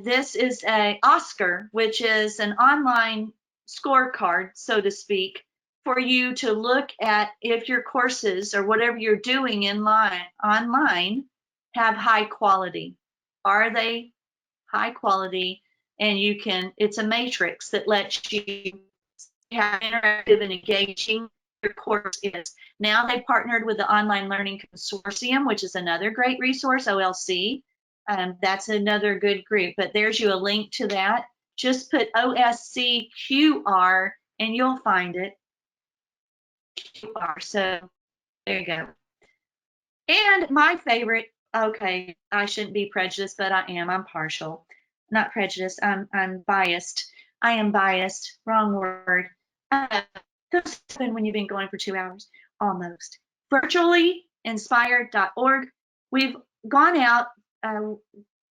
This is a OSCAR, which is an online scorecard, so to speak, for you to look at if your courses or whatever you're doing online have high quality. Are they high quality? And you can, it's a matrix that lets you have interactive and engaging your course is. Now they partnered with the Online Learning Consortium, which is another great resource, OLC. That's another good group, but there's you a link to that. Just put OSCQR and you'll find it. QR. So there you go. And my favorite, okay, I shouldn't be prejudiced, but I am. I'm partial. Not prejudiced. I'm biased. I am biased. Wrong word. When you've been going for 2 hours, almost. Virtuallyinspired.org. We've gone out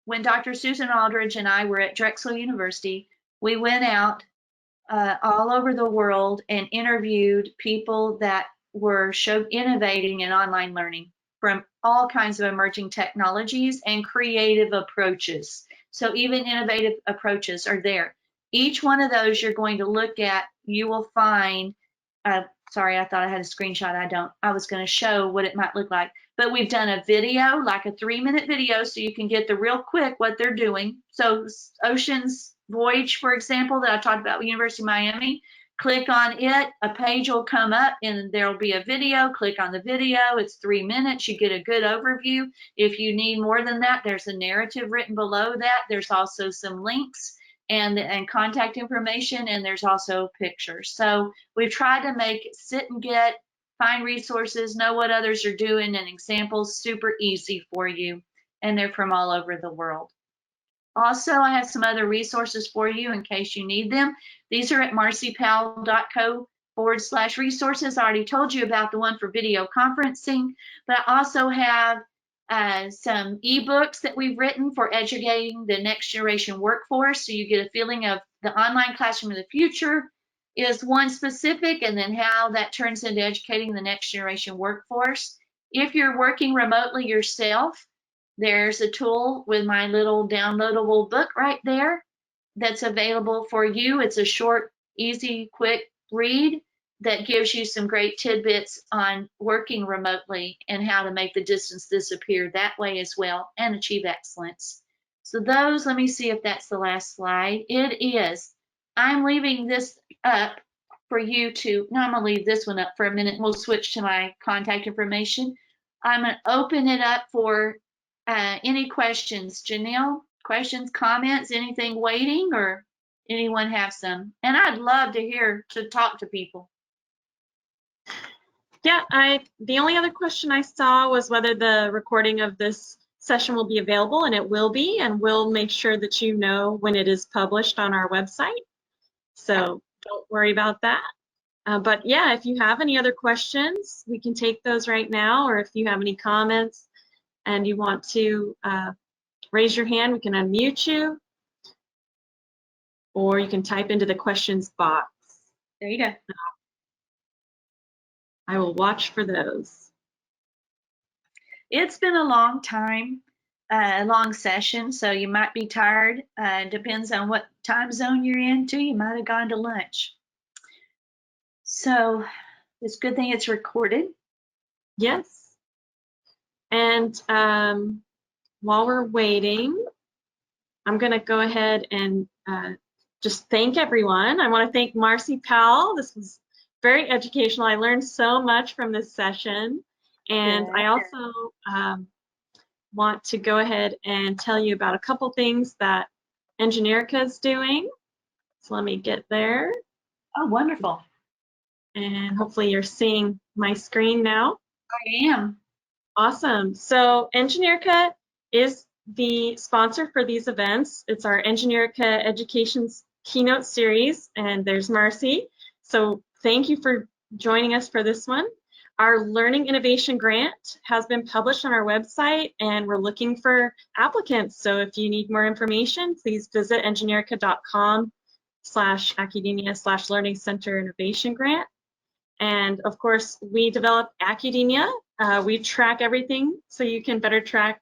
when Dr. Susan Aldridge and I were at Drexel University. We went out all over the world and interviewed people that were innovating in online learning from all kinds of emerging technologies and creative approaches. So even innovative approaches are there. Each one of those you're going to look at, you will find, sorry, I thought I had a screenshot. I don't. I was going to show what it might look like. But we've done a video, like a 3-minute video, so you can get the real quick what they're doing. So Ocean's Voyage, for example, that I talked about with University of Miami, click on it, a page will come up and there'll be a video. Click on the video. It's 3 minutes. You get a good overview. If you need more than that, there's a narrative written below that. There's also some links and contact information, and there's also pictures. So we've tried to make it sit and get, find resources, know what others are doing, and examples super easy for you. And they're from all over the world. Also, I have some other resources for you in case you need them. These are at marcipowell.co/resources. I already told you about the one for video conferencing, but I also have some ebooks that we've written for educating the next generation workforce. So you get a feeling of the online classroom of the future is one specific, and then how that turns into educating the next generation workforce. If you're working remotely yourself, there's a tool with my little downloadable book right there that's available for you. It's a short, easy, quick read that gives you some great tidbits on working remotely and how to make the distance disappear that way as well and achieve excellence. So those, let me see if that's the last slide. It is. I'm leaving this up for you to, no, I'm gonna leave this one up for a minute. We'll switch to my contact information. I'm gonna open it up for any questions. Janelle, questions, comments, anything waiting, or anyone have some? And I'd love to talk to people. Yeah, the only other question I saw was whether the recording of this session will be available, and it will be, and we'll make sure that you know when it is published on our website. So don't worry about that. But yeah, if you have any other questions, we can take those right now, or if you have any comments and you want to raise your hand, we can unmute you, or you can type into the questions box. There you go. I will watch for those. It's been a long time, a long session, so you might be tired. Depends on what time zone you're in too. You might have gone to lunch. So it's a good thing it's recorded. Yes. And while we're waiting, I'm going to go ahead and just thank everyone. I want to thank Maci Powell. This was very educational. I learned so much from this session. And I also want to go ahead and tell you about a couple things that Engineerica is doing. So let me get there. Oh, wonderful. And hopefully you're seeing my screen now. I am. Awesome. So Engineerica is the sponsor for these events. It's our Engineerica Education Keynote Series, and there's Marcy. So thank you for joining us for this one. Our Learning Innovation Grant has been published on our website, and we're looking for applicants. So if you need more information, please visit engineerica.com/academia/learning center innovation grant. And of course, we develop Academia. We track everything so you can better track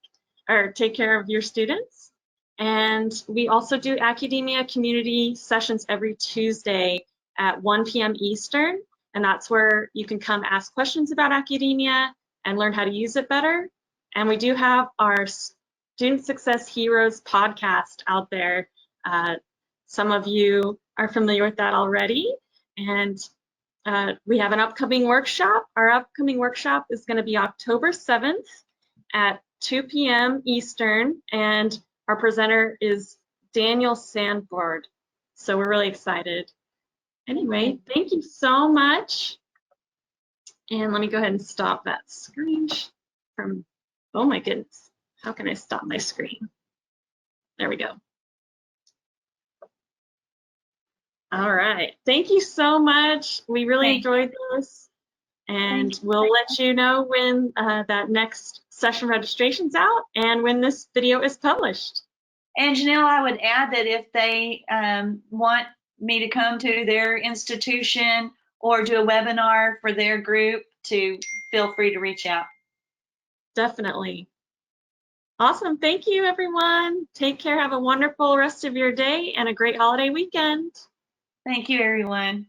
or take care of your students. And we also do Academia community sessions every Tuesday at 1 p.m. Eastern. And that's where you can come ask questions about Academia and learn how to use it better. And we do have our Student Success Heroes podcast out there. Some of you are familiar with that already. And we have an upcoming workshop. Our upcoming workshop is going to be October 7th at 2 p.m. Eastern, and our presenter is Daniel Sandford. So we're really excited. Anyway, thank you so much. And let me go ahead and stop that screen from, oh my goodness, how can I stop my screen? There we go. All right, thank you so much. We really enjoyed this. And we'll let you know when that next session registration's out and when this video is published. And Janelle, I would add that if they want me to come to their institution or do a webinar for their group, to feel free to reach out. Definitely. Awesome. Thank you, everyone. Take care. Have a wonderful rest of your day and a great holiday weekend. Thank you, everyone.